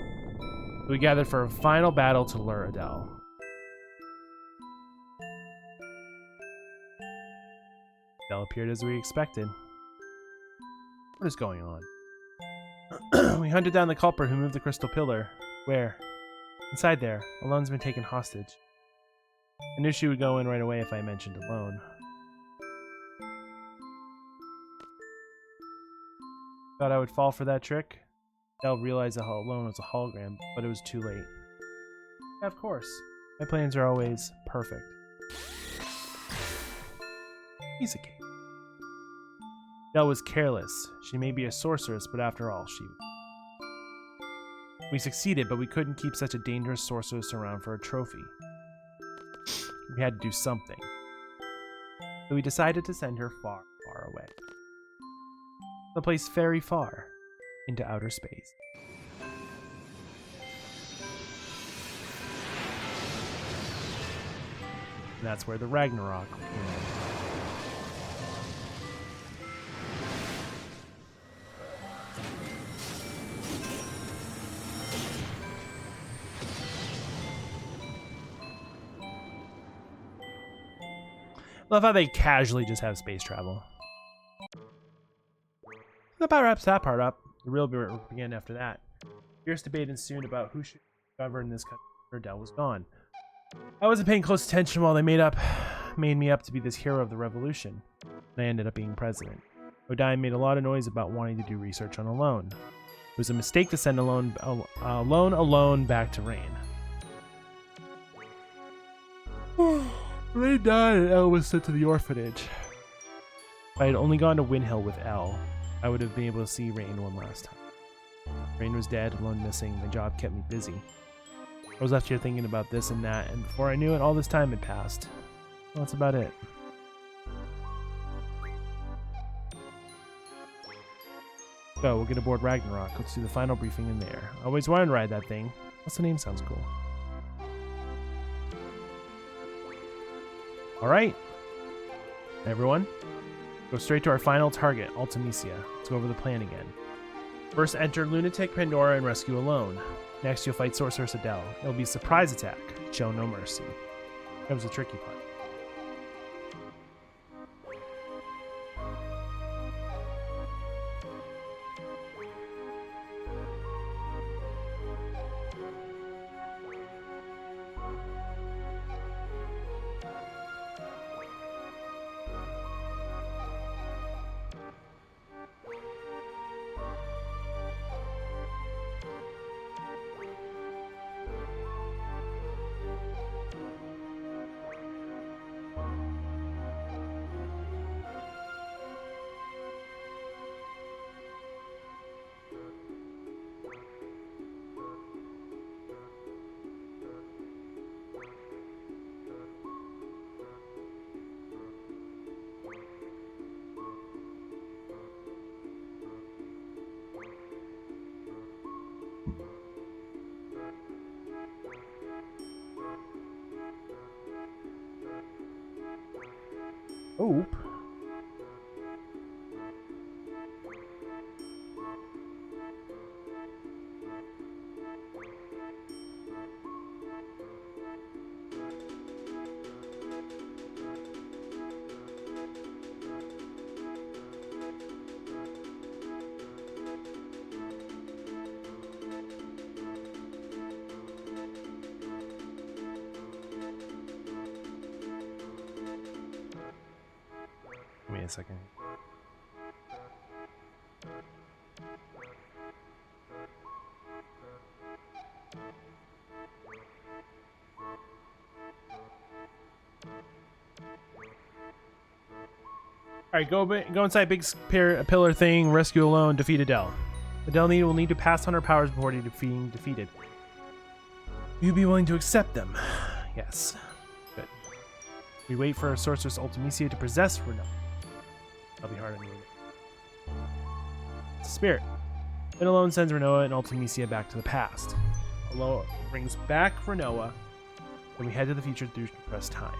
We gathered for a final battle to lure Adele. Adele appeared as we expected. What is going on? We hunted down the culprit who moved the crystal pillar. Where? Inside there. Alone's been taken hostage. I knew she would go in right away if I mentioned Alone. Thought I would fall for that trick? Del realized that alone was a hologram, but it was too late. Yeah, of course. My plans are always perfect. Piece of cake. Del was careless. She may be a sorceress, but after all, we succeeded, but we couldn't keep such a dangerous sorceress around for a trophy. We had to do something. So we decided to send her far, far away. A place very far into outer space. And that's where the Ragnarok came in. Love how they casually just have space travel. That about wraps that part up. The real work began after that. Fierce debate ensued about who should govern this country after Del was gone. I wasn't paying close attention while they made me up to be this hero of the revolution. And I ended up being president. Odin made a lot of noise about wanting to do research on Alone. It was a mistake to send Alone back to Rain. Ray died and Elle was sent to the orphanage. If I had only gone to Windhill with Elle, I would have been able to see Rain one last time. Rain was dead, Alone missing. My job kept me busy. I was left here thinking about this and that, and before I knew it, all this time had passed. Well, that's about it. So, we'll get aboard Ragnarok. Let's do the final briefing in there. I always wanted to ride that thing. Plus, the name sounds cool. Alright, everyone, go straight to our final target, Ultimecia. Let's go over the plan again. First, enter Lunatic Pandora and rescue Alone. Next, you'll fight Sorceress Adele. It'll be a surprise attack. Show no mercy. That was the tricky part. Oop. Give me a second. Alright, go inside big pillar thing, rescue Alone, defeat Adele. Adele will need to pass on her powers before being defeated. You'd be willing to accept them? Yes. Good. We wait for our sorceress Ultimecia to possess Renoa. That'll be hard on you. Spirit. Then Alone sends Renoa and Ultimecia back to the past. Alone brings back Renoa, then we head to the future through compressed time.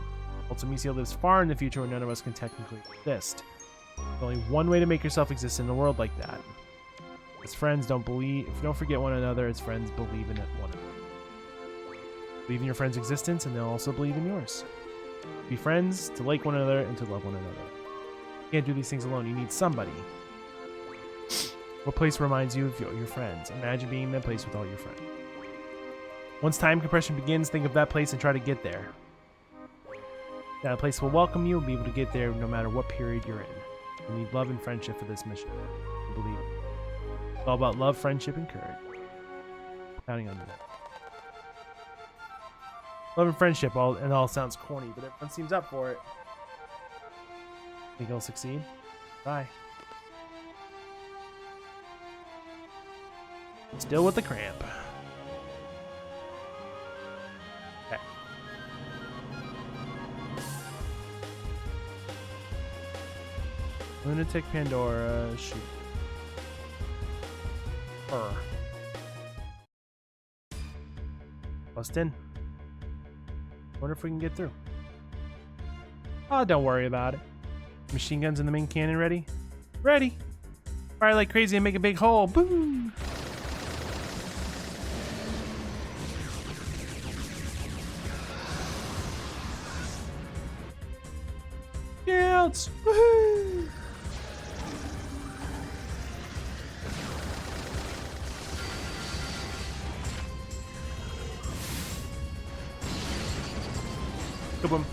Ultimecia lives far in the future where none of us can technically exist. There's only one way to make yourself exist in a world like that. As friends, don't forget one another. As friends, believe in one another. Believe in your friend's existence, and they'll also believe in yours. Be friends, to like one another, and to love one another. You can't do these things alone. You need somebody. What place reminds you of your friends? Imagine being in that place with all your friends. Once time compression begins, think of that place and try to get there. That place will welcome you and be able to get there no matter what period you're in. You need love and friendship for this mission. Believe it. It's all about love, friendship, and courage. Counting on that. Love and friendship, all sounds corny, but everyone seems up for it. Think he'll succeed? Bye. Still with the cramp. Okay. Lunatic Pandora, shoot. Austin. Wonder if we can get through. Oh, don't worry about it. Machine guns in the main cannon ready? Ready. Fire like crazy and make a big hole. Boom. Scouts. Woohoo. Kaboom.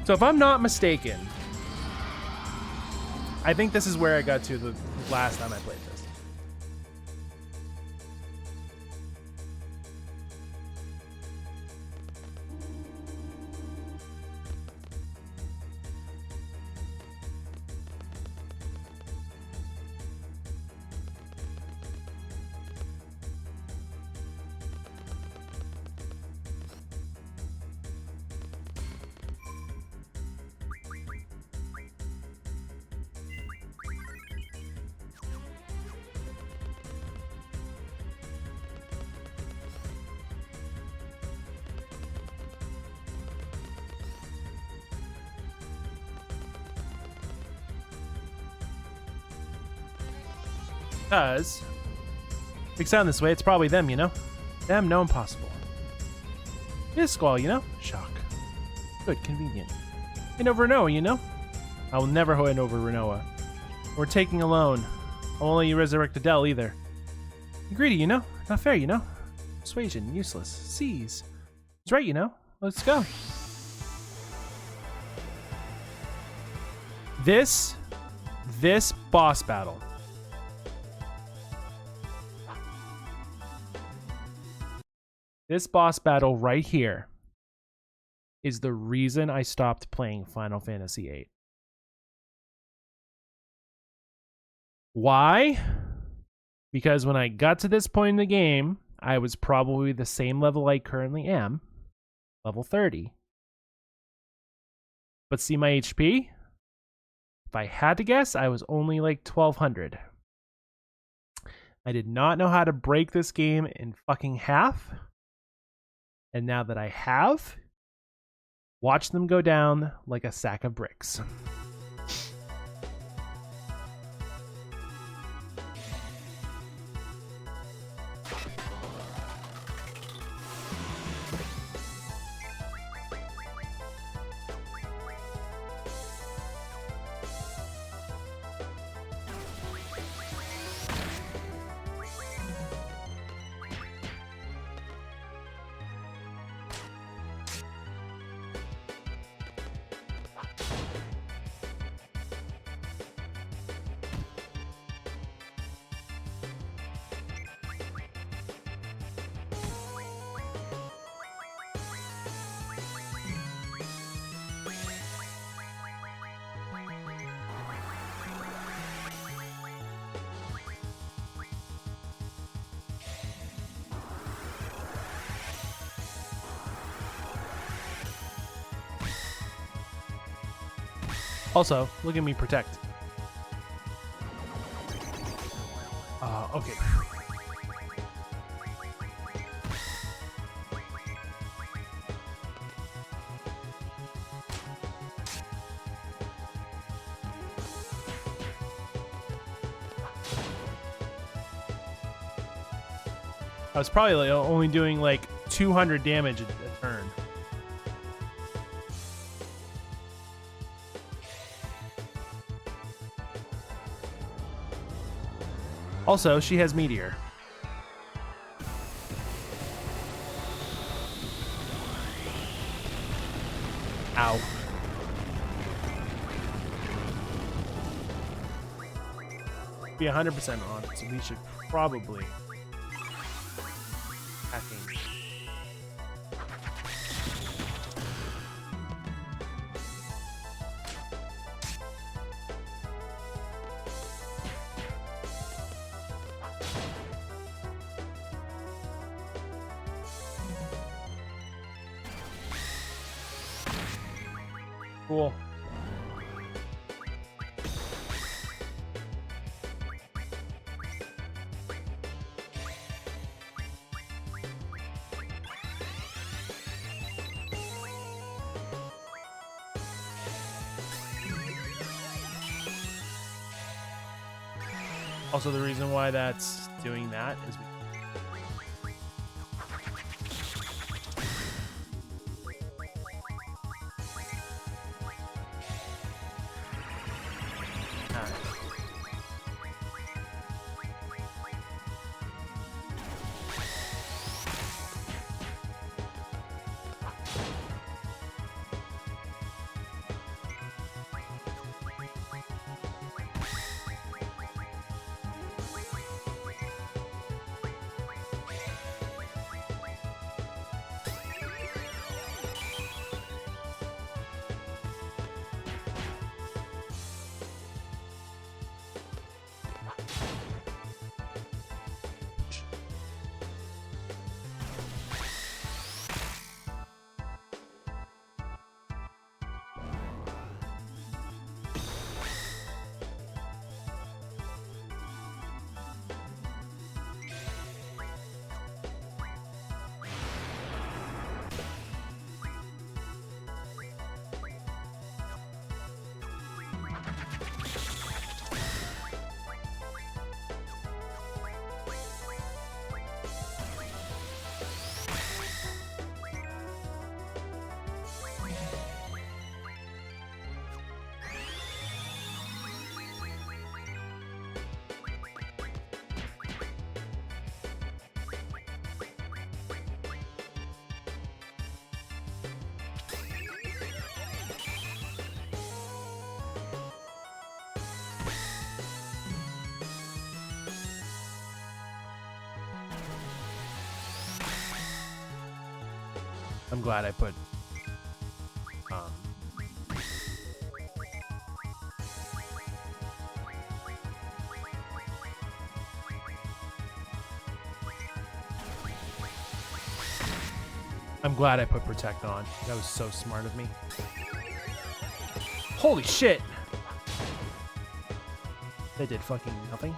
So if I'm not mistaken, I think this is where I got to the last time I played this. Because big sound this way, it's probably them, you know? Them, no impossible. This squall, you know? Shock. Good, convenient. Hand over Rinoa, you know? I will never hand over Rinoa. We're taking a loan. I won't let you resurrect Adele either. You're greedy, you know? Not fair, you know? Persuasion, useless. Seize. He's right, you know? Let's go. This boss battle. This boss battle right here is the reason I stopped playing Final Fantasy VIII. Why? Because when I got to this point in the game, I was probably the same level I currently am, level 30. But see my HP? If I had to guess, I was only like 1200. I did not know how to break this game in fucking half. And now that I have, watch them go down like a sack of bricks. Also, look at me protect. Okay. I was probably like only doing like 200 damage a turn. Also, she has Meteor. Ow. be 100% on, so we should probably hacking. Cool. Also, the reason why that's doing that is I'm glad I put I'm glad I put protect on. That was so smart of me. Holy shit! That did fucking nothing.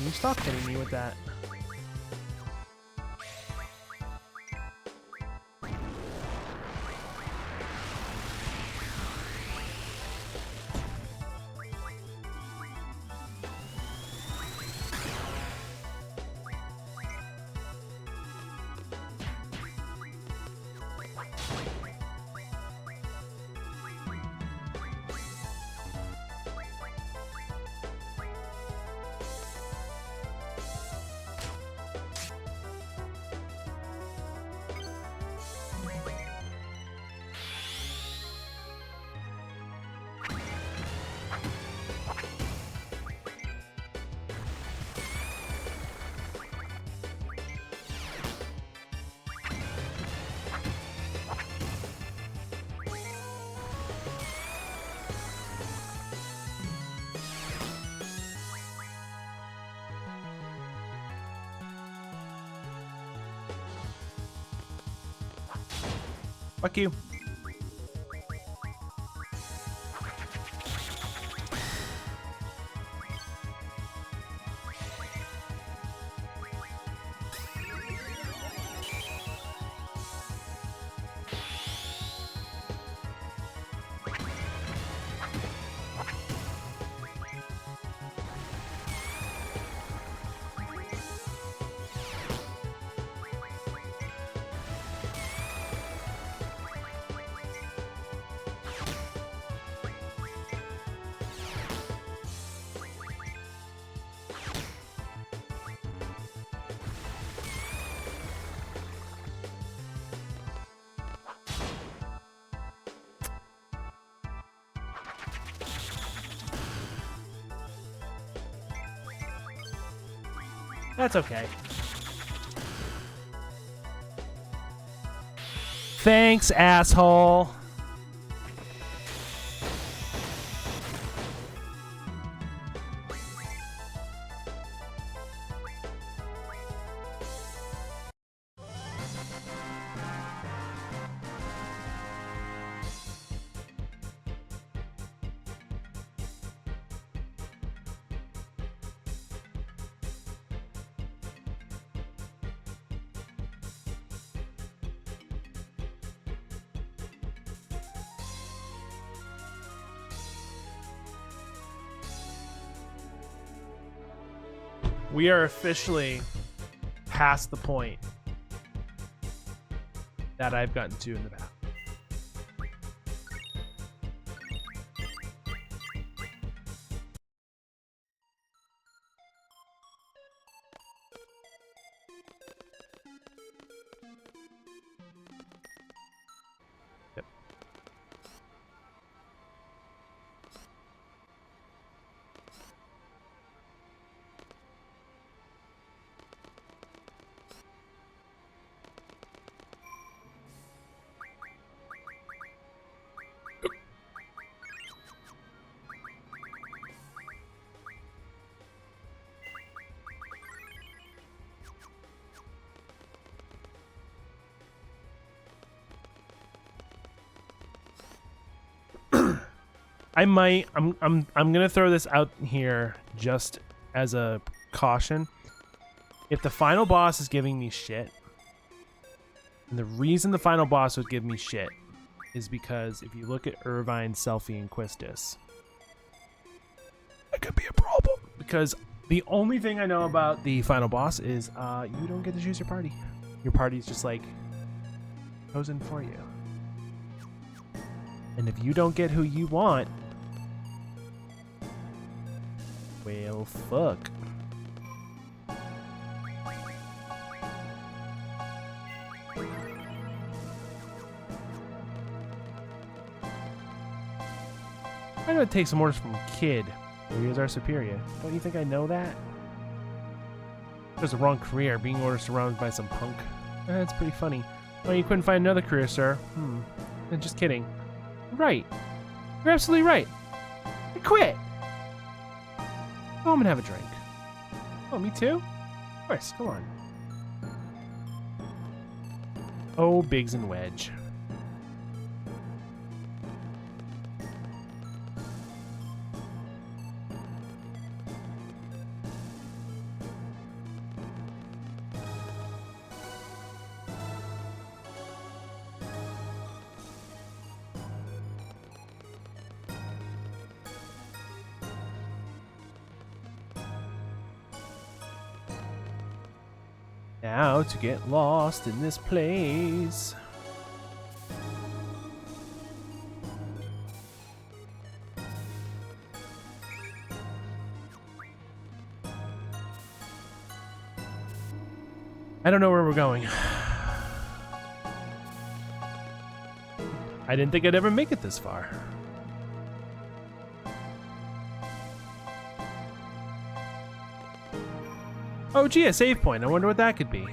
Can you stop hitting me with that? Fuck you. That's okay. Thanks, asshole. We are officially past the point that I've gotten to in the past. Yep. I'm gonna throw this out here just as a caution. If the final boss is giving me shit, and the reason the final boss would give me shit is because if you look at Irvine, Selphie, and Quistis, that could be a problem. Because the only thing I know about the final boss is you don't get to choose your party. Your party's just like chosen for you. And if you don't get who you want, well, fuck. I'm gonna take some orders from Kid. He is our superior. Don't you think I know that? There's a wrong career, being ordered surrounded by some punk. That's pretty funny. Oh, you couldn't find another career, sir? Just kidding. Right. You're absolutely right. I quit. Go home and have a drink. Oh, me too? Of course, come on. Oh, Biggs and Wedge. Now to get lost in this place. I don't know where we're going. I didn't think I'd ever make it this far. Oh, gee, a save point. I wonder what that could be.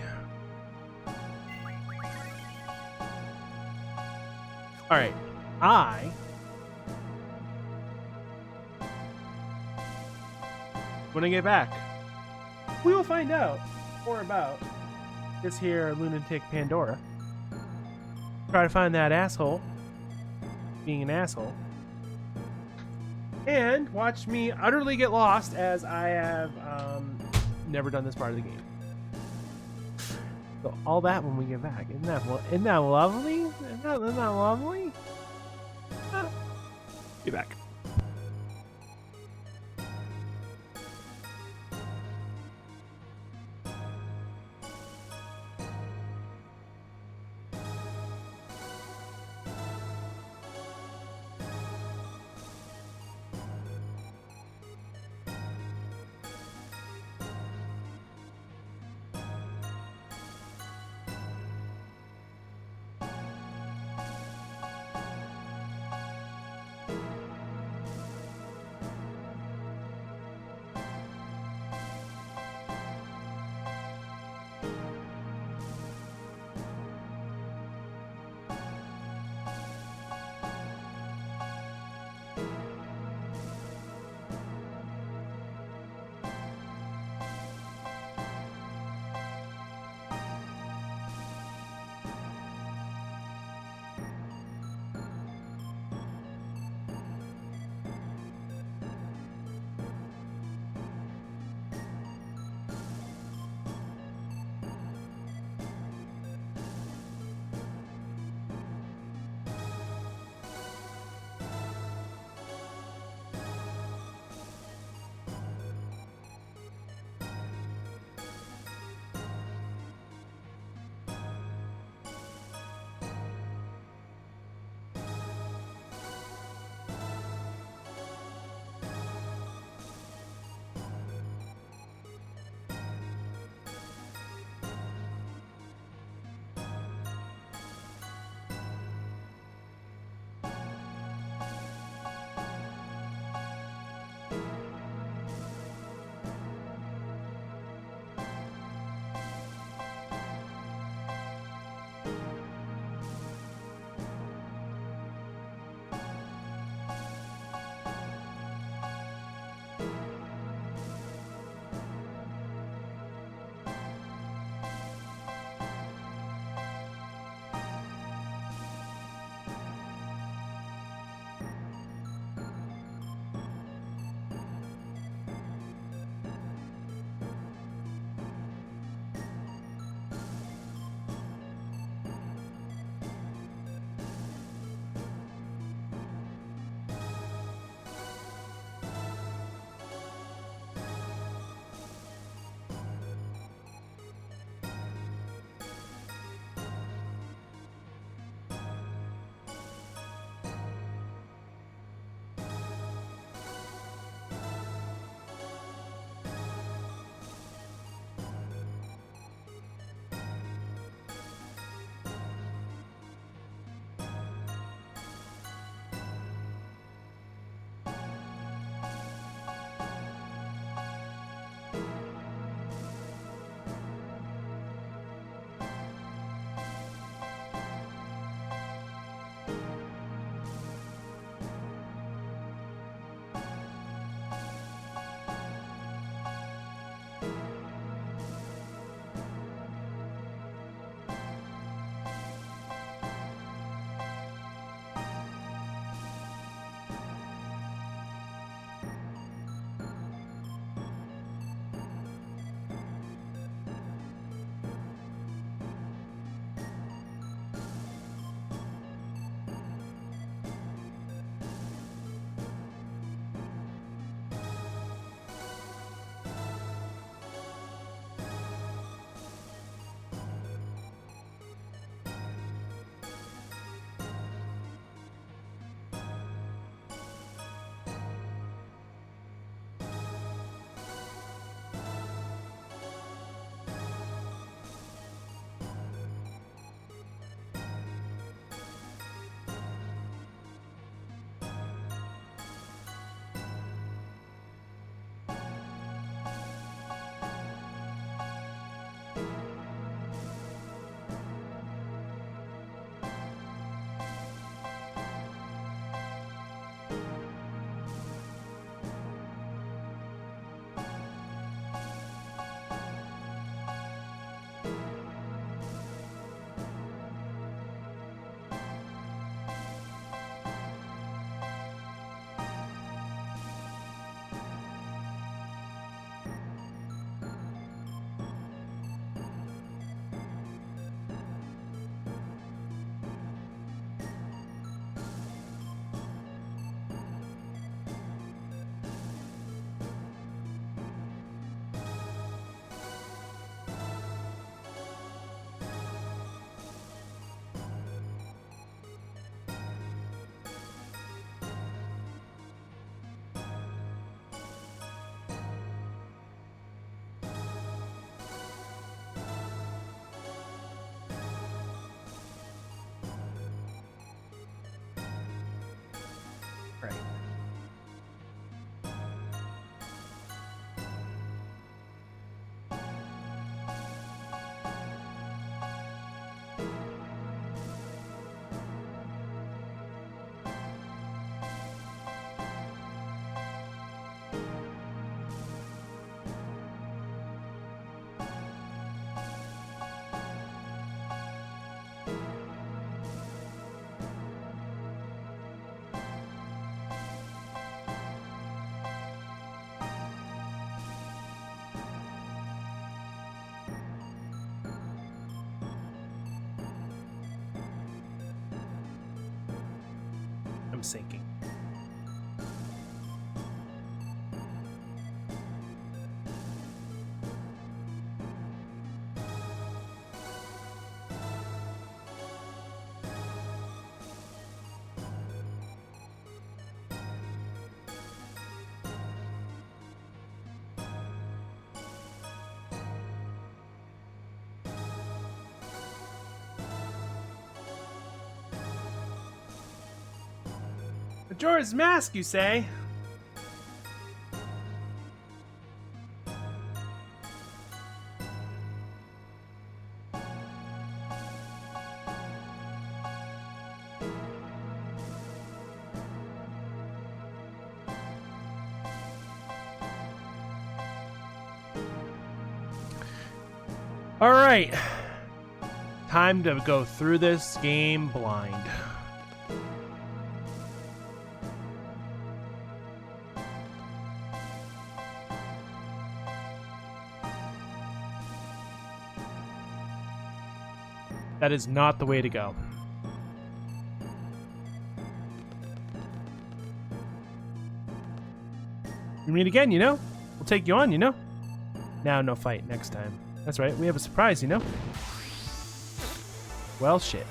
All right. When I get back, we will find out more about this here lunatic Pandora. Try to find that asshole being an asshole. And watch me utterly get lost as I have never done this part of the game. So all that when we get back. Isn't that lovely? Isn't that lovely? Get back. Right. I'm sinking. Majora's Mask, you say? All right. Time to go through this game blind. That is not the way to go. You meet again, you know? We'll take you on, you know? Now, no fight next time. That's right, we have a surprise, you know? Well, shit.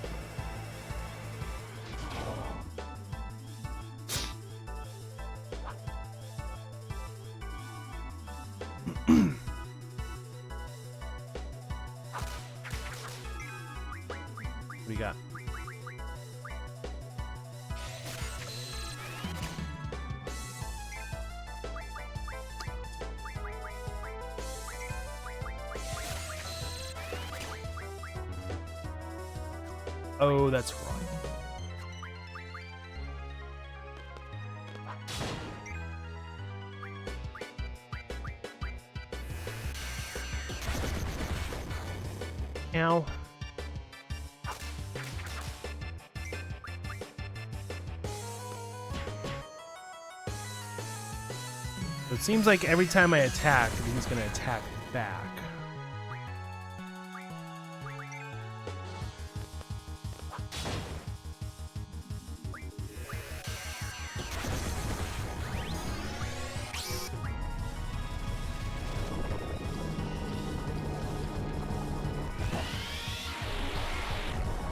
What do you got? Oh, that's wrong. Ow. It seems like every time I attack, he's gonna attack back.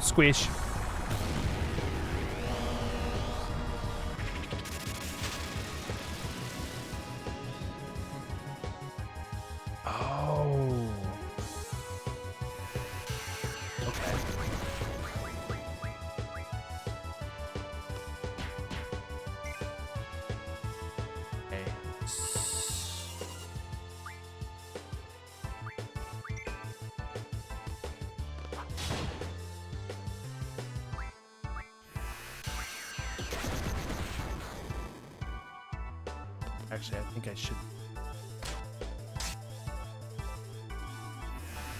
Squish. Oh. Okay. Okay. Actually, I think I should.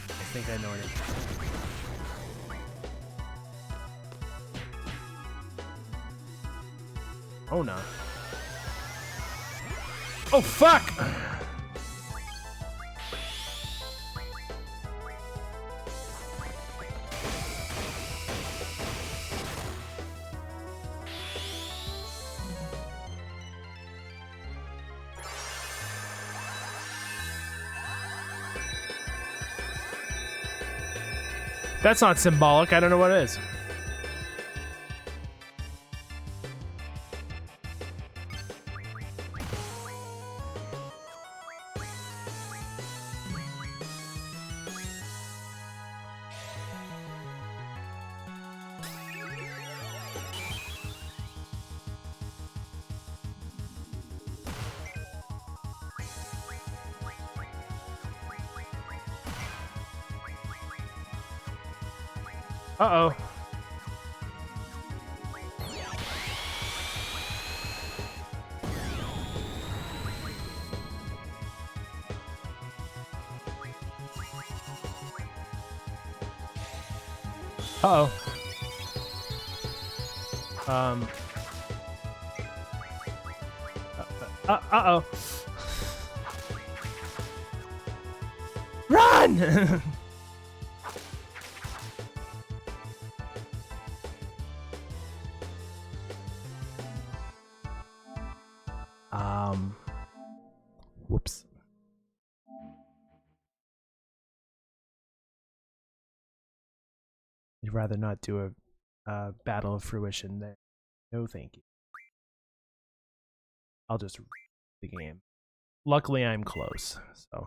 I think I know it. Oh no. Oh fuck! That's not symbolic. I don't know what it is. Uh-oh. Uh-oh. Uh-oh. Run! Whoops. I'd rather not do a battle of fruition there. No, thank you. I'll just the game. Luckily, I'm close, so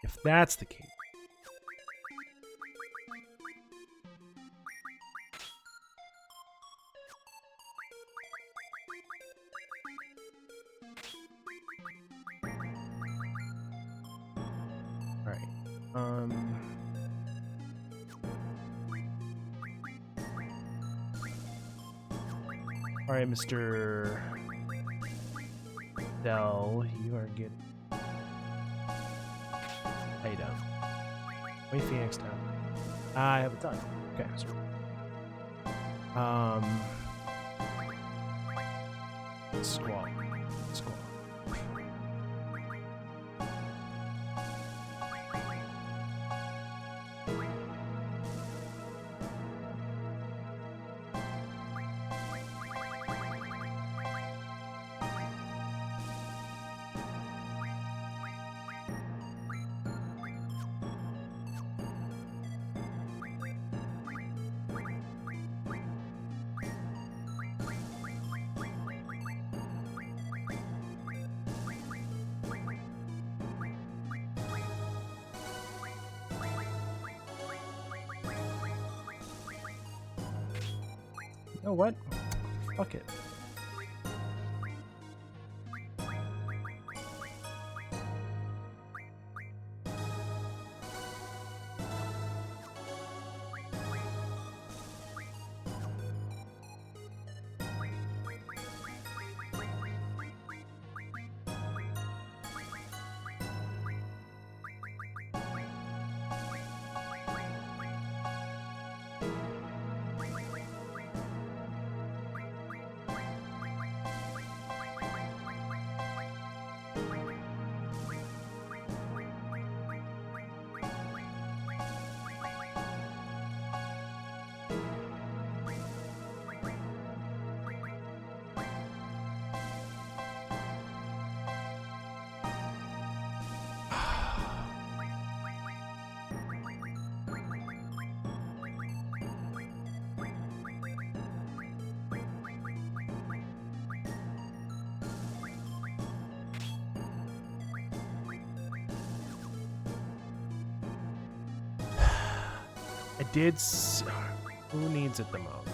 if that's the case. All right. All right, Mr. Dell, you are getting. How you doing? Wait, Phoenix Town. I have a ton. Okay, so Squall. Squall. You know what? Fuck it. I did. Who needs it the most?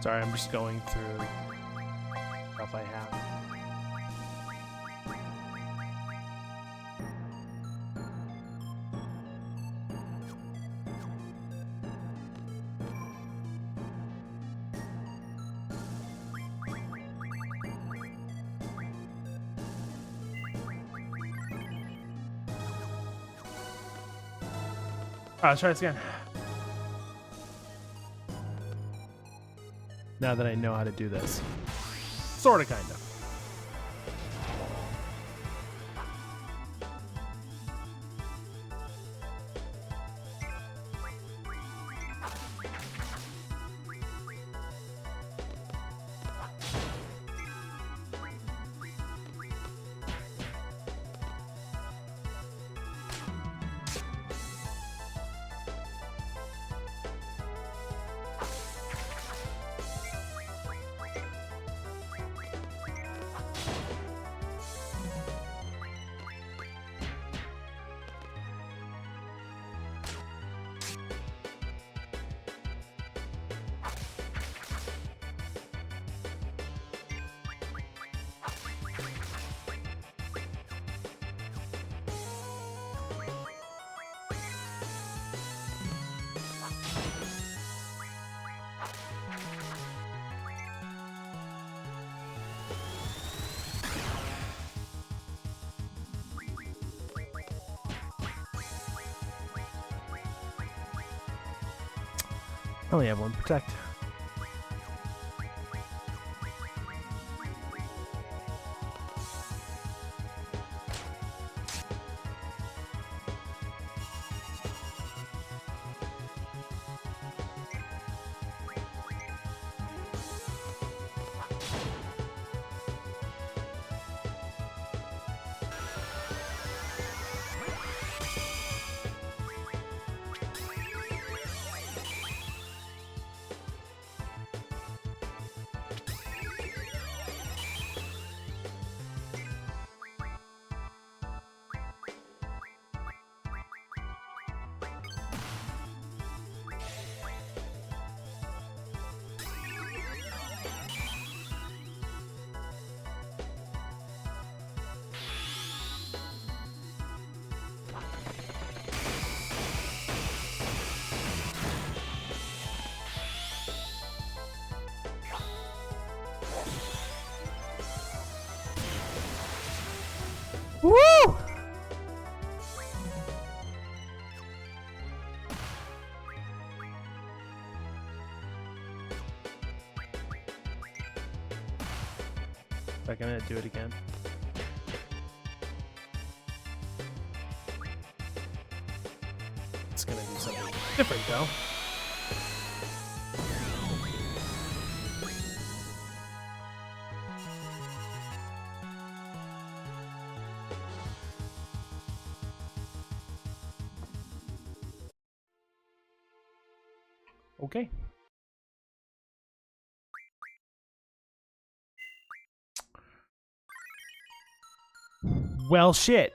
Sorry, I'm just going through stuff I have. Let's try this again. Now that I know how to do this. Sorta, kinda. I only have one protect. Woo! Back in a minute, do it again. It's gonna do something different though. Okay. Well, shit.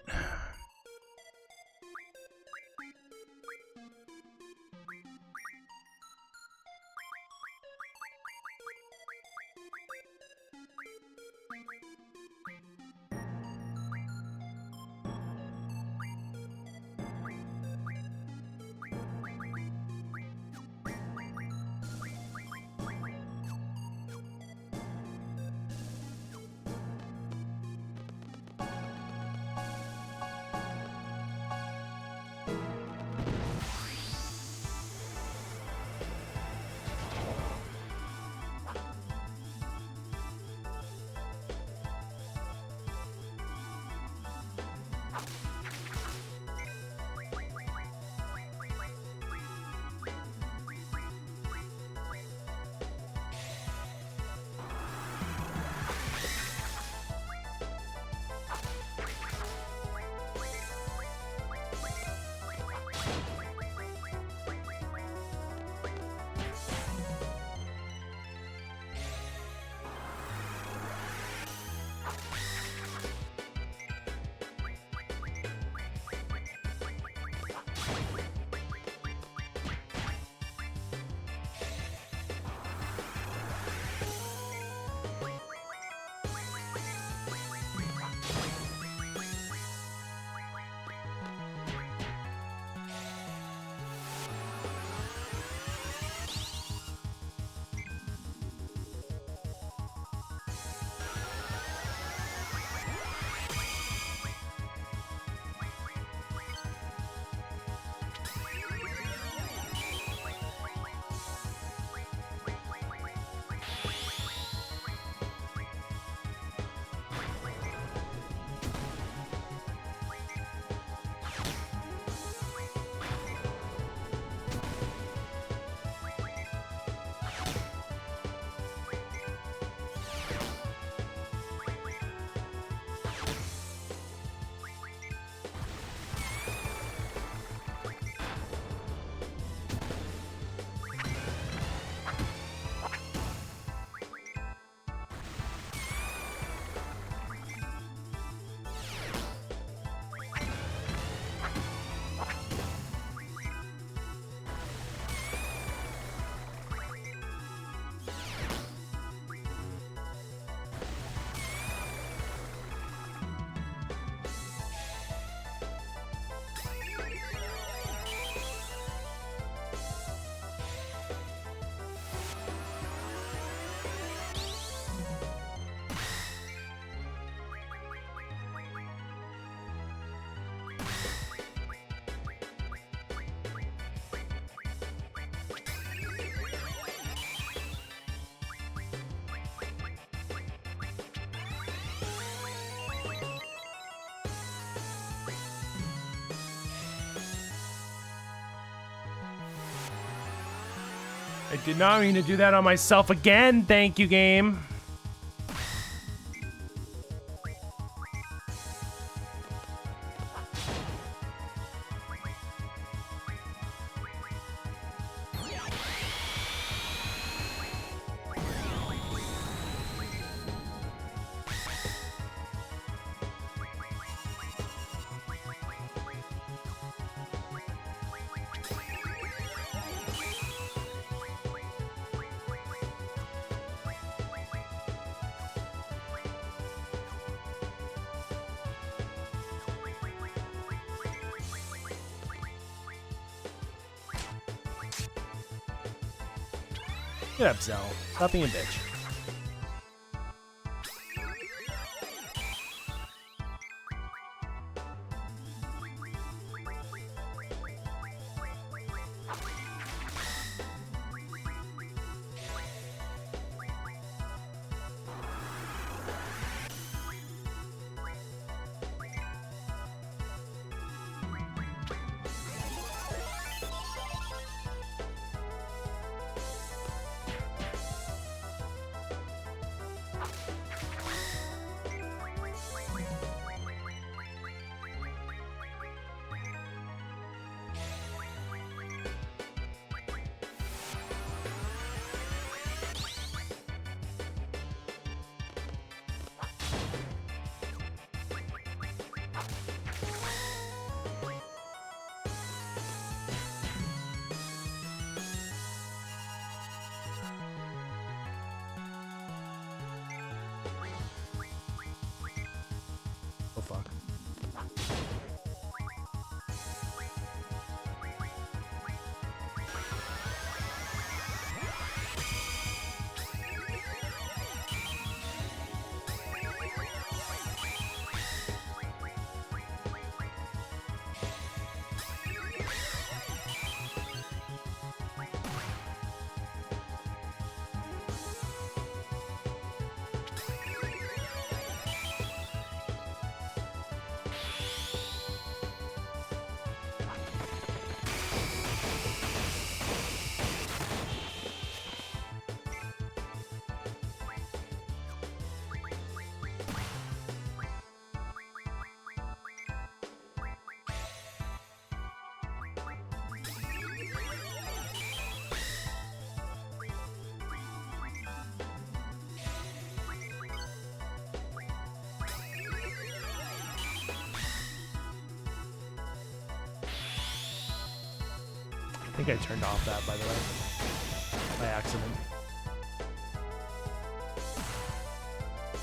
I did not mean to do that on myself again. Thank you, game. Get up, Zell. Stop being a bitch. Oh, fuck. I think I turned off that, by the way, by accident.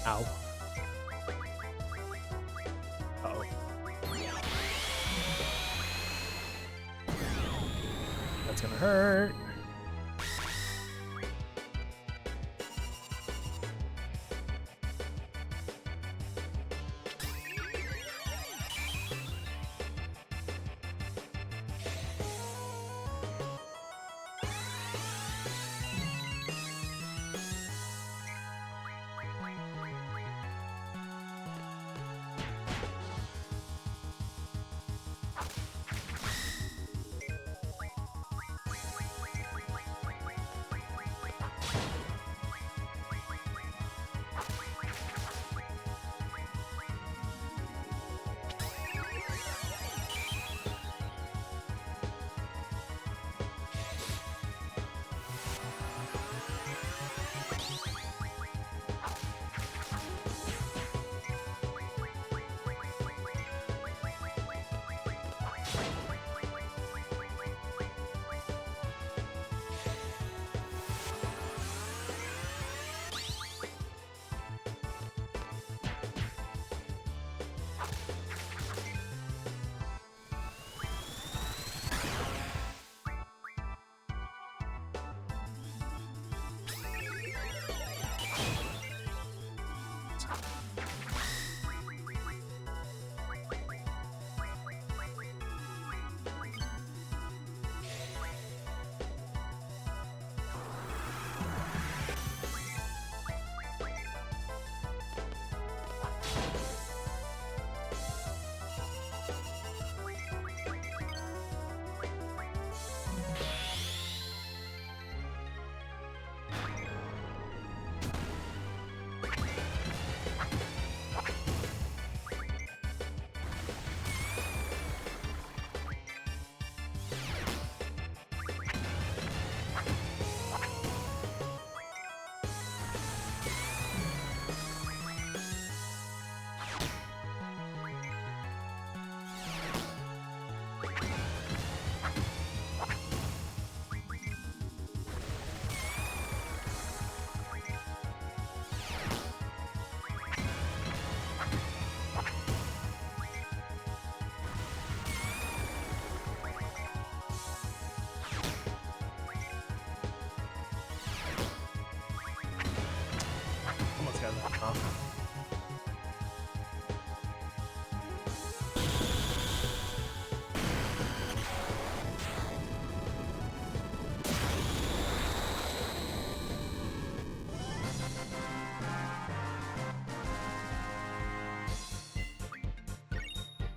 Ow. Uh-oh. That's gonna hurt.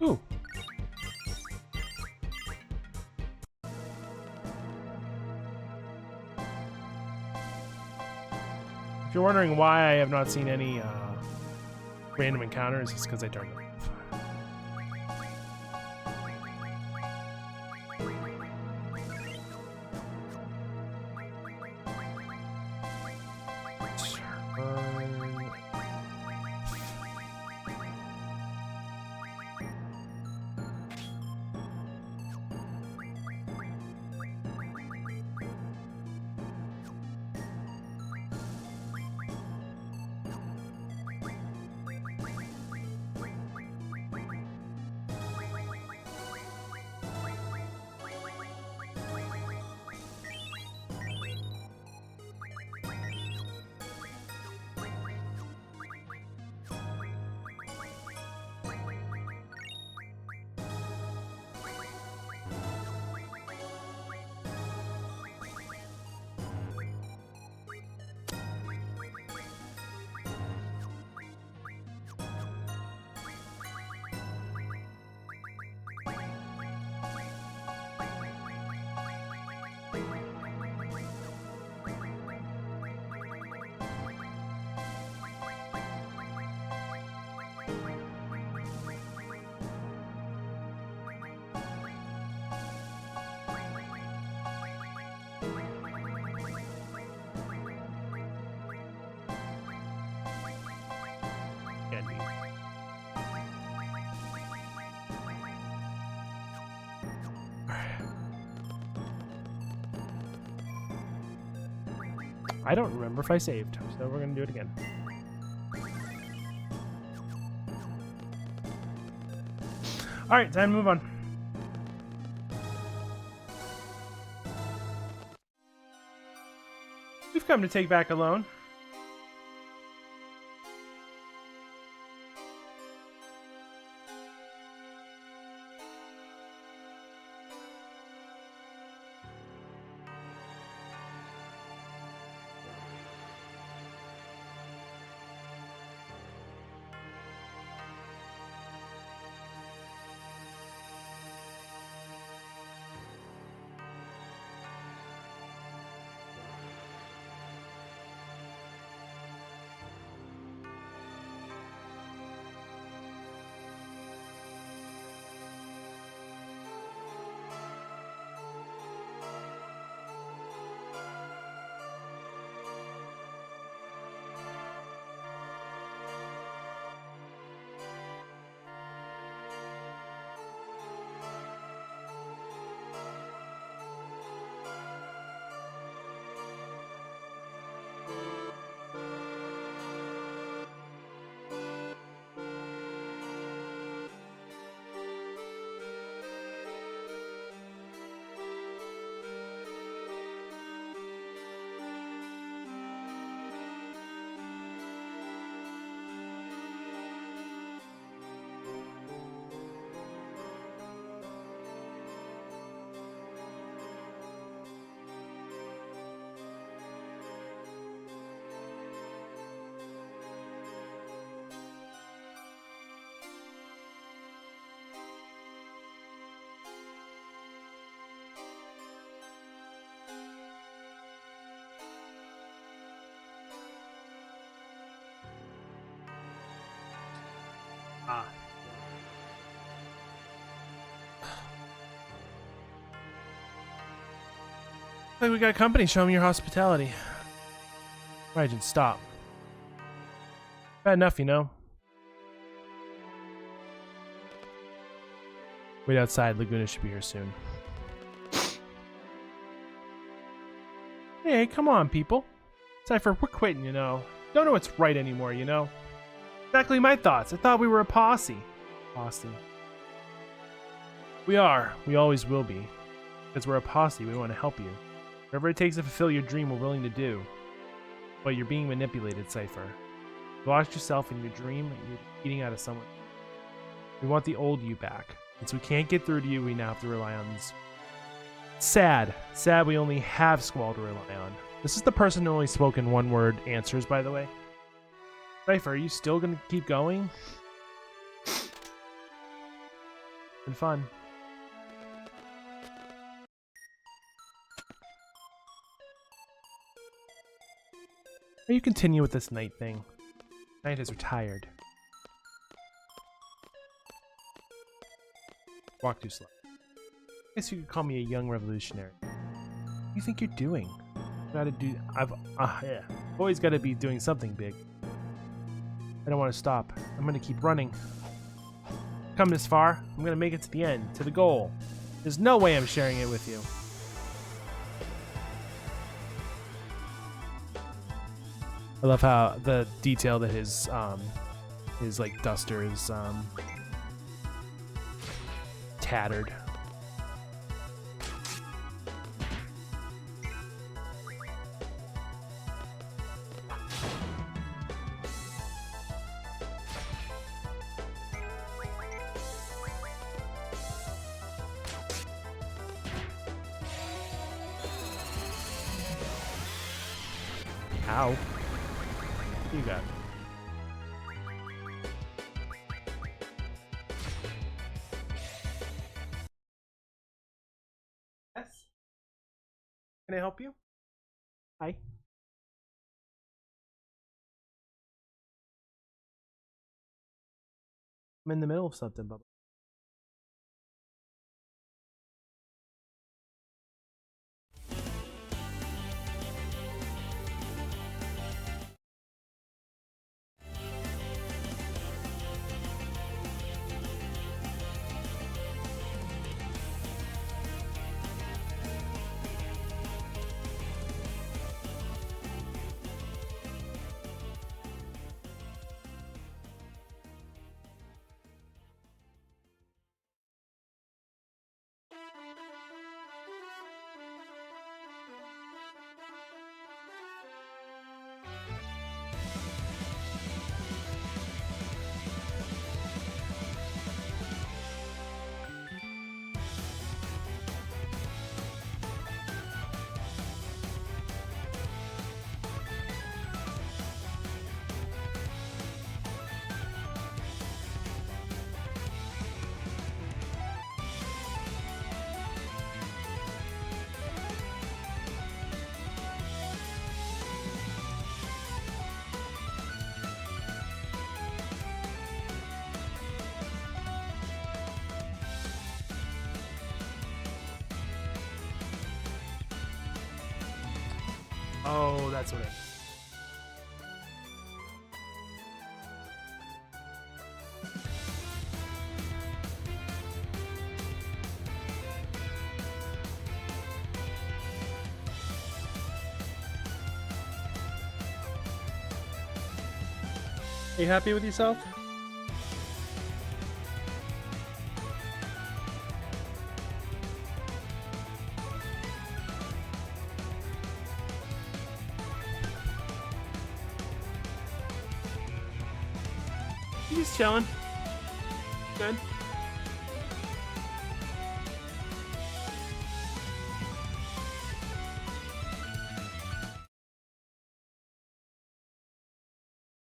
Ooh. If you're wondering why I have not seen any random encounters, it's because I turned them off. Candy. I don't remember if I saved, so we're gonna do it again. Alright, time to move on. We've come to take back a loan. Ah. Like we got company. Show me your hospitality. Raijin, stop. Bad enough, you know. Wait outside. Laguna should be here soon. Hey, come on, people. Cypher, we're quitting, you know. Don't know what's right anymore, you know. Exactly my thoughts. I thought we were a posse. Posse. We are. We always will be. Because we're a posse, we want to help you. Whatever it takes to fulfill your dream, we're willing to do. But you're being manipulated, Cypher. You lost yourself in your dream, and you're eating out of someone. We want the old you back. Since we can't get through to you, we now have to rely on this. Sad. Sad we only have Squall to rely on. This is the person who only spoken one-word answers, by the way. Cypher, are you still going to keep going? Been fun. Or you continue with this night thing. Knight is retired. Walk too slow. I guess you could call me a young revolutionary. What do you think you're doing? Gotta do. Yeah. Always gotta be doing something big. I don't want to stop. I'm gonna keep running. Come this far, I'm gonna make it to the end, to the goal. There's no way I'm sharing it with you. I love how the detail that his like duster is tattered. Ow. You got it. Yes? Can I help you? Hi. I'm in the middle of something, Bubba. Oh, that's what it is. Are you happy with yourself? Just chilling. Good.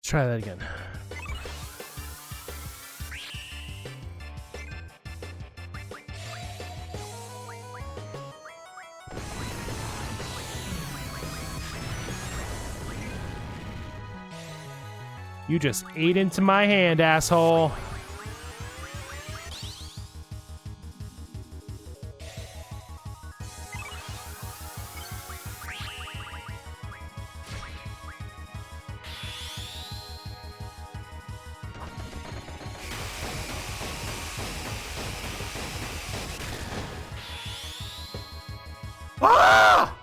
Try that again. You just ate into my hand, asshole. Ah!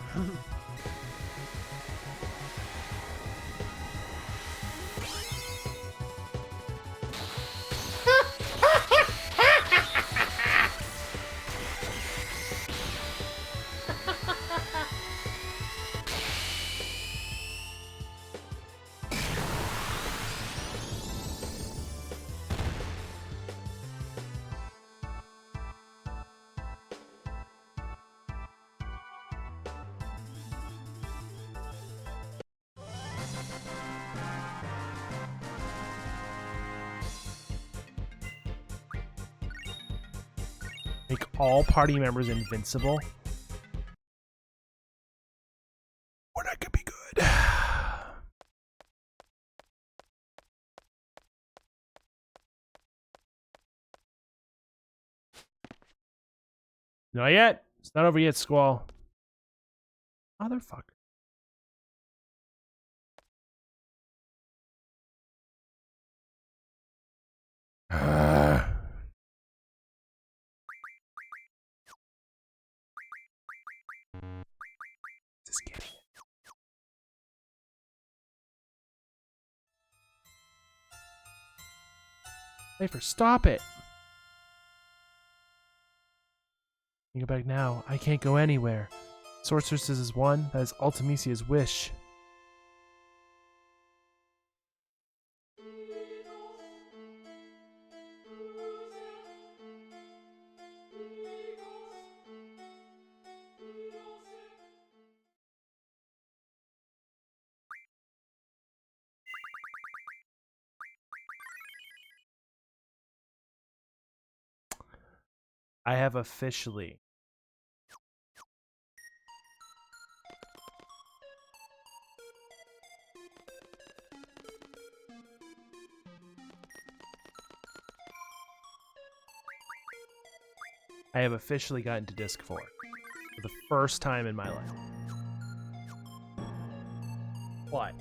Make all party members invincible. Or that could be good. Not yet. It's not over yet, Squall. Motherfucker. Just kidding. Cypher, stop it. You go back now. I can't go anywhere. Sorceress is one. That is Ultimisia's wish. I have officially gotten to Disc 4 for the first time in my life. What?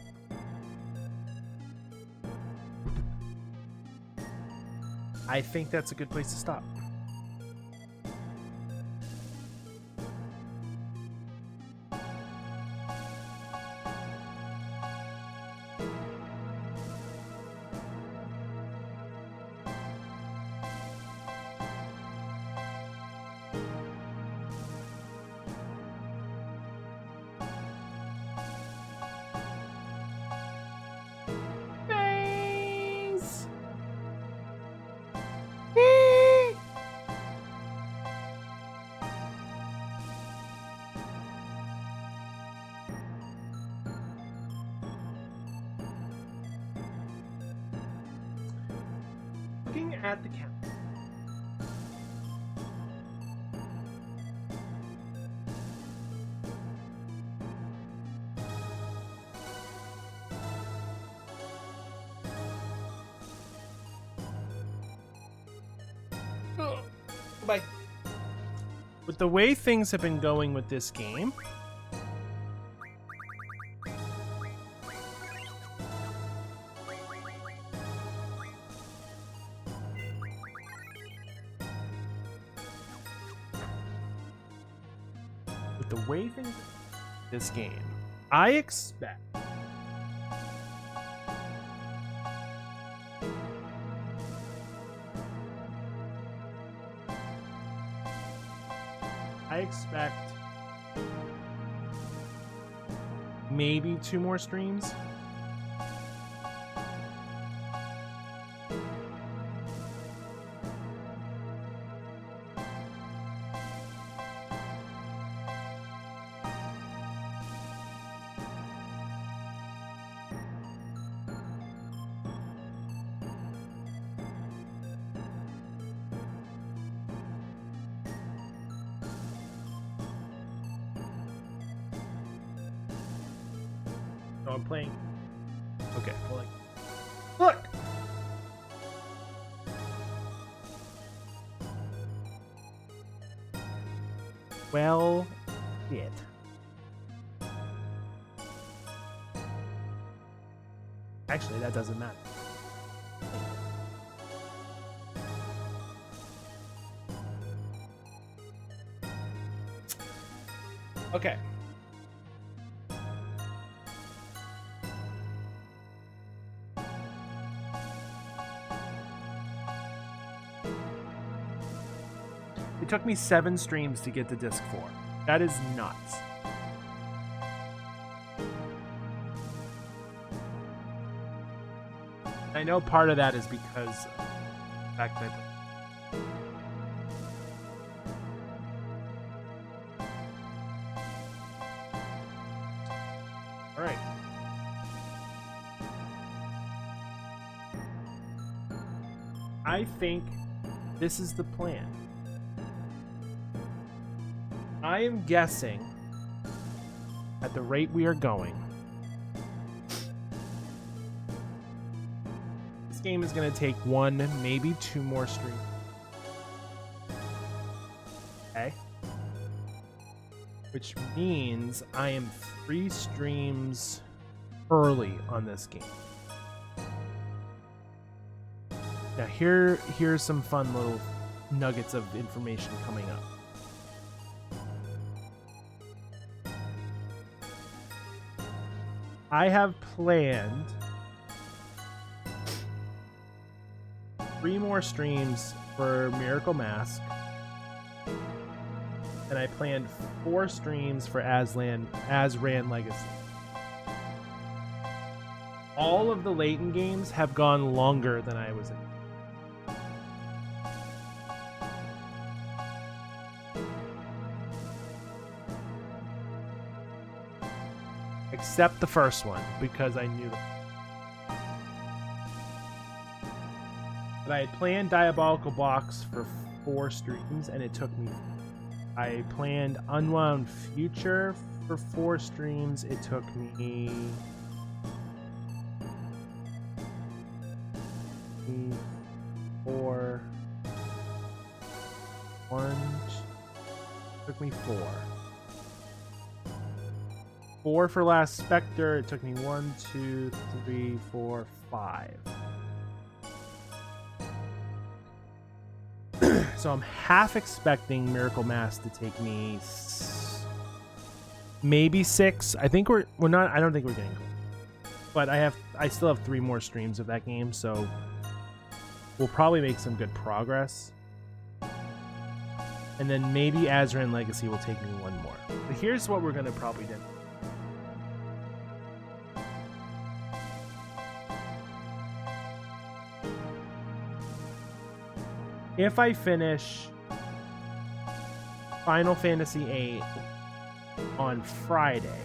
I think that's a good place to stop. Looking at the count. Bye. With the way things have been going with this game, I expect maybe 2 more streams. So I'm playing. Okay, well, look. Well, shit. Actually, that doesn't matter. Okay. It took me 7 streams to get to Disc 4. That is nuts. I know part of that is because of the fact that all right. I think this is the plan. I am guessing at the rate we are going, this game is going to take 1, maybe 2 more streams. Okay. Which means I am 3 streams early on this game. Now here's some fun little nuggets of information coming up. I have planned 3 more streams for Miracle Mask, and I planned 4 streams for Azran Legacy. All of the Layton games have gone longer than I was in. Except the first one, because I knew that. But I had planned Diabolical Box for 4 streams, and it took me. I planned Unwound Future for 4 streams. It took me 4. 1. Took me 4. 4 for Last Spectre. It took me 1, 2, 3, 4, 5. So I'm half expecting Miracle Mask to take me maybe 6. I think we're not. I don't think we're getting close. But I still have 3 more streams of that game, so we'll probably make some good progress. And then maybe Azran Legacy will take me 1 more. But here's what we're gonna probably do. If I finish Final Fantasy VIII on Friday,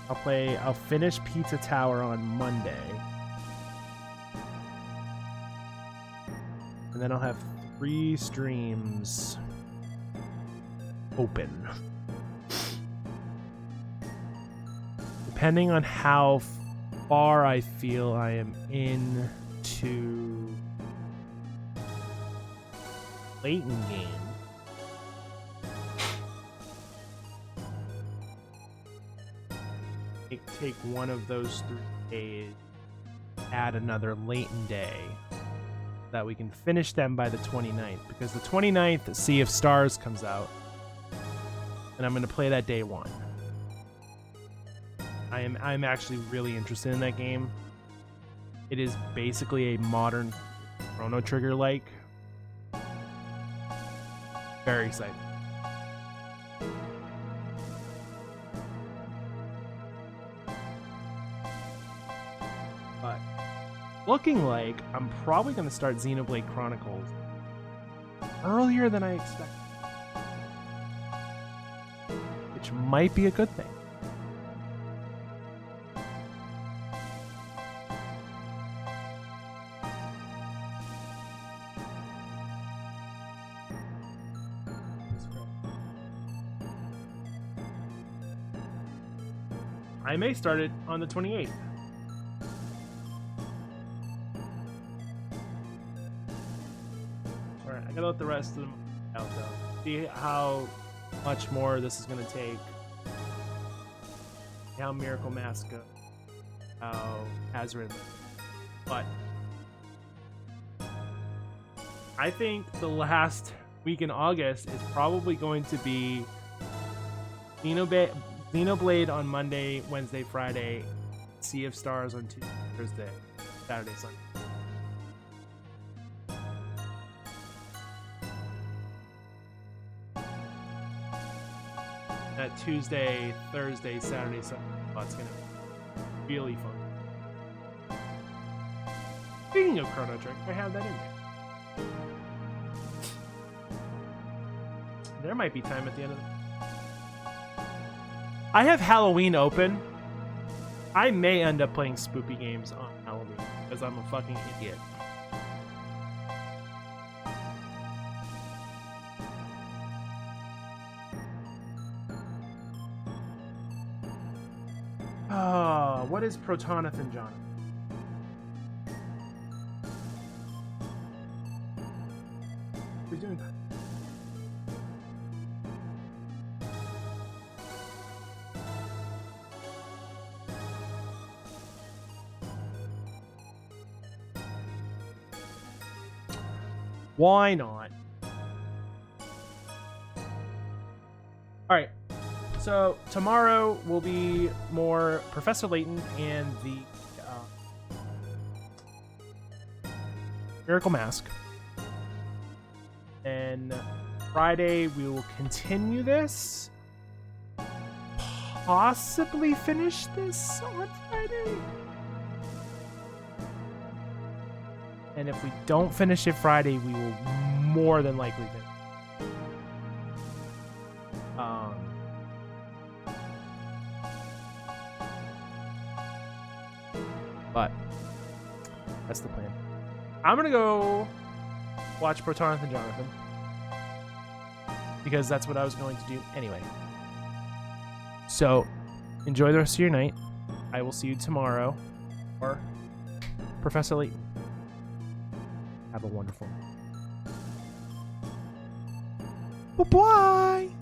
I'll finish Pizza Tower on Monday. And then I'll have 3 streams open. Depending on how far I feel I am into Layton game. Take one of those 3 days, add another Layton day, that we can finish them by the 29th, because the 29th Sea of Stars comes out, and I'm going to play that day 1. I'm actually really interested in that game. It is basically a modern Chrono Trigger like. Very excited. But looking like I'm probably going to start Xenoblade Chronicles earlier than I expected, which might be a good thing. I may start it on the 28th. Alright, I gotta let the rest of them out though. See how much more this is gonna take. How Miracle Mask goes. How Azran. But I think the last week in August is probably going to be Xenoblade on Monday, Wednesday, Friday, Sea of Stars on Tuesday, Thursday, Saturday, Sunday. That Tuesday, Thursday, Saturday, Sunday, it's gonna be really fun. Speaking of Chrono Trigger, I have that in there. There might be time at the end of the I have Halloween open. I may end up playing spoopy games on Halloween because I'm a fucking idiot. What is Protonathan, John? We're doing. Why not? All right. So tomorrow will be more Professor Layton and the Miracle Mask. And Friday we will continue this. Possibly finish this on Friday. And if we don't finish it Friday, we will more than likely finish. But that's the plan. I'm gonna go watch Protonathan Jonathan because that's what I was going to do anyway. So enjoy the rest of your night. I will see you tomorrow, or Professor Layton. Have a wonderful night. Bye-bye.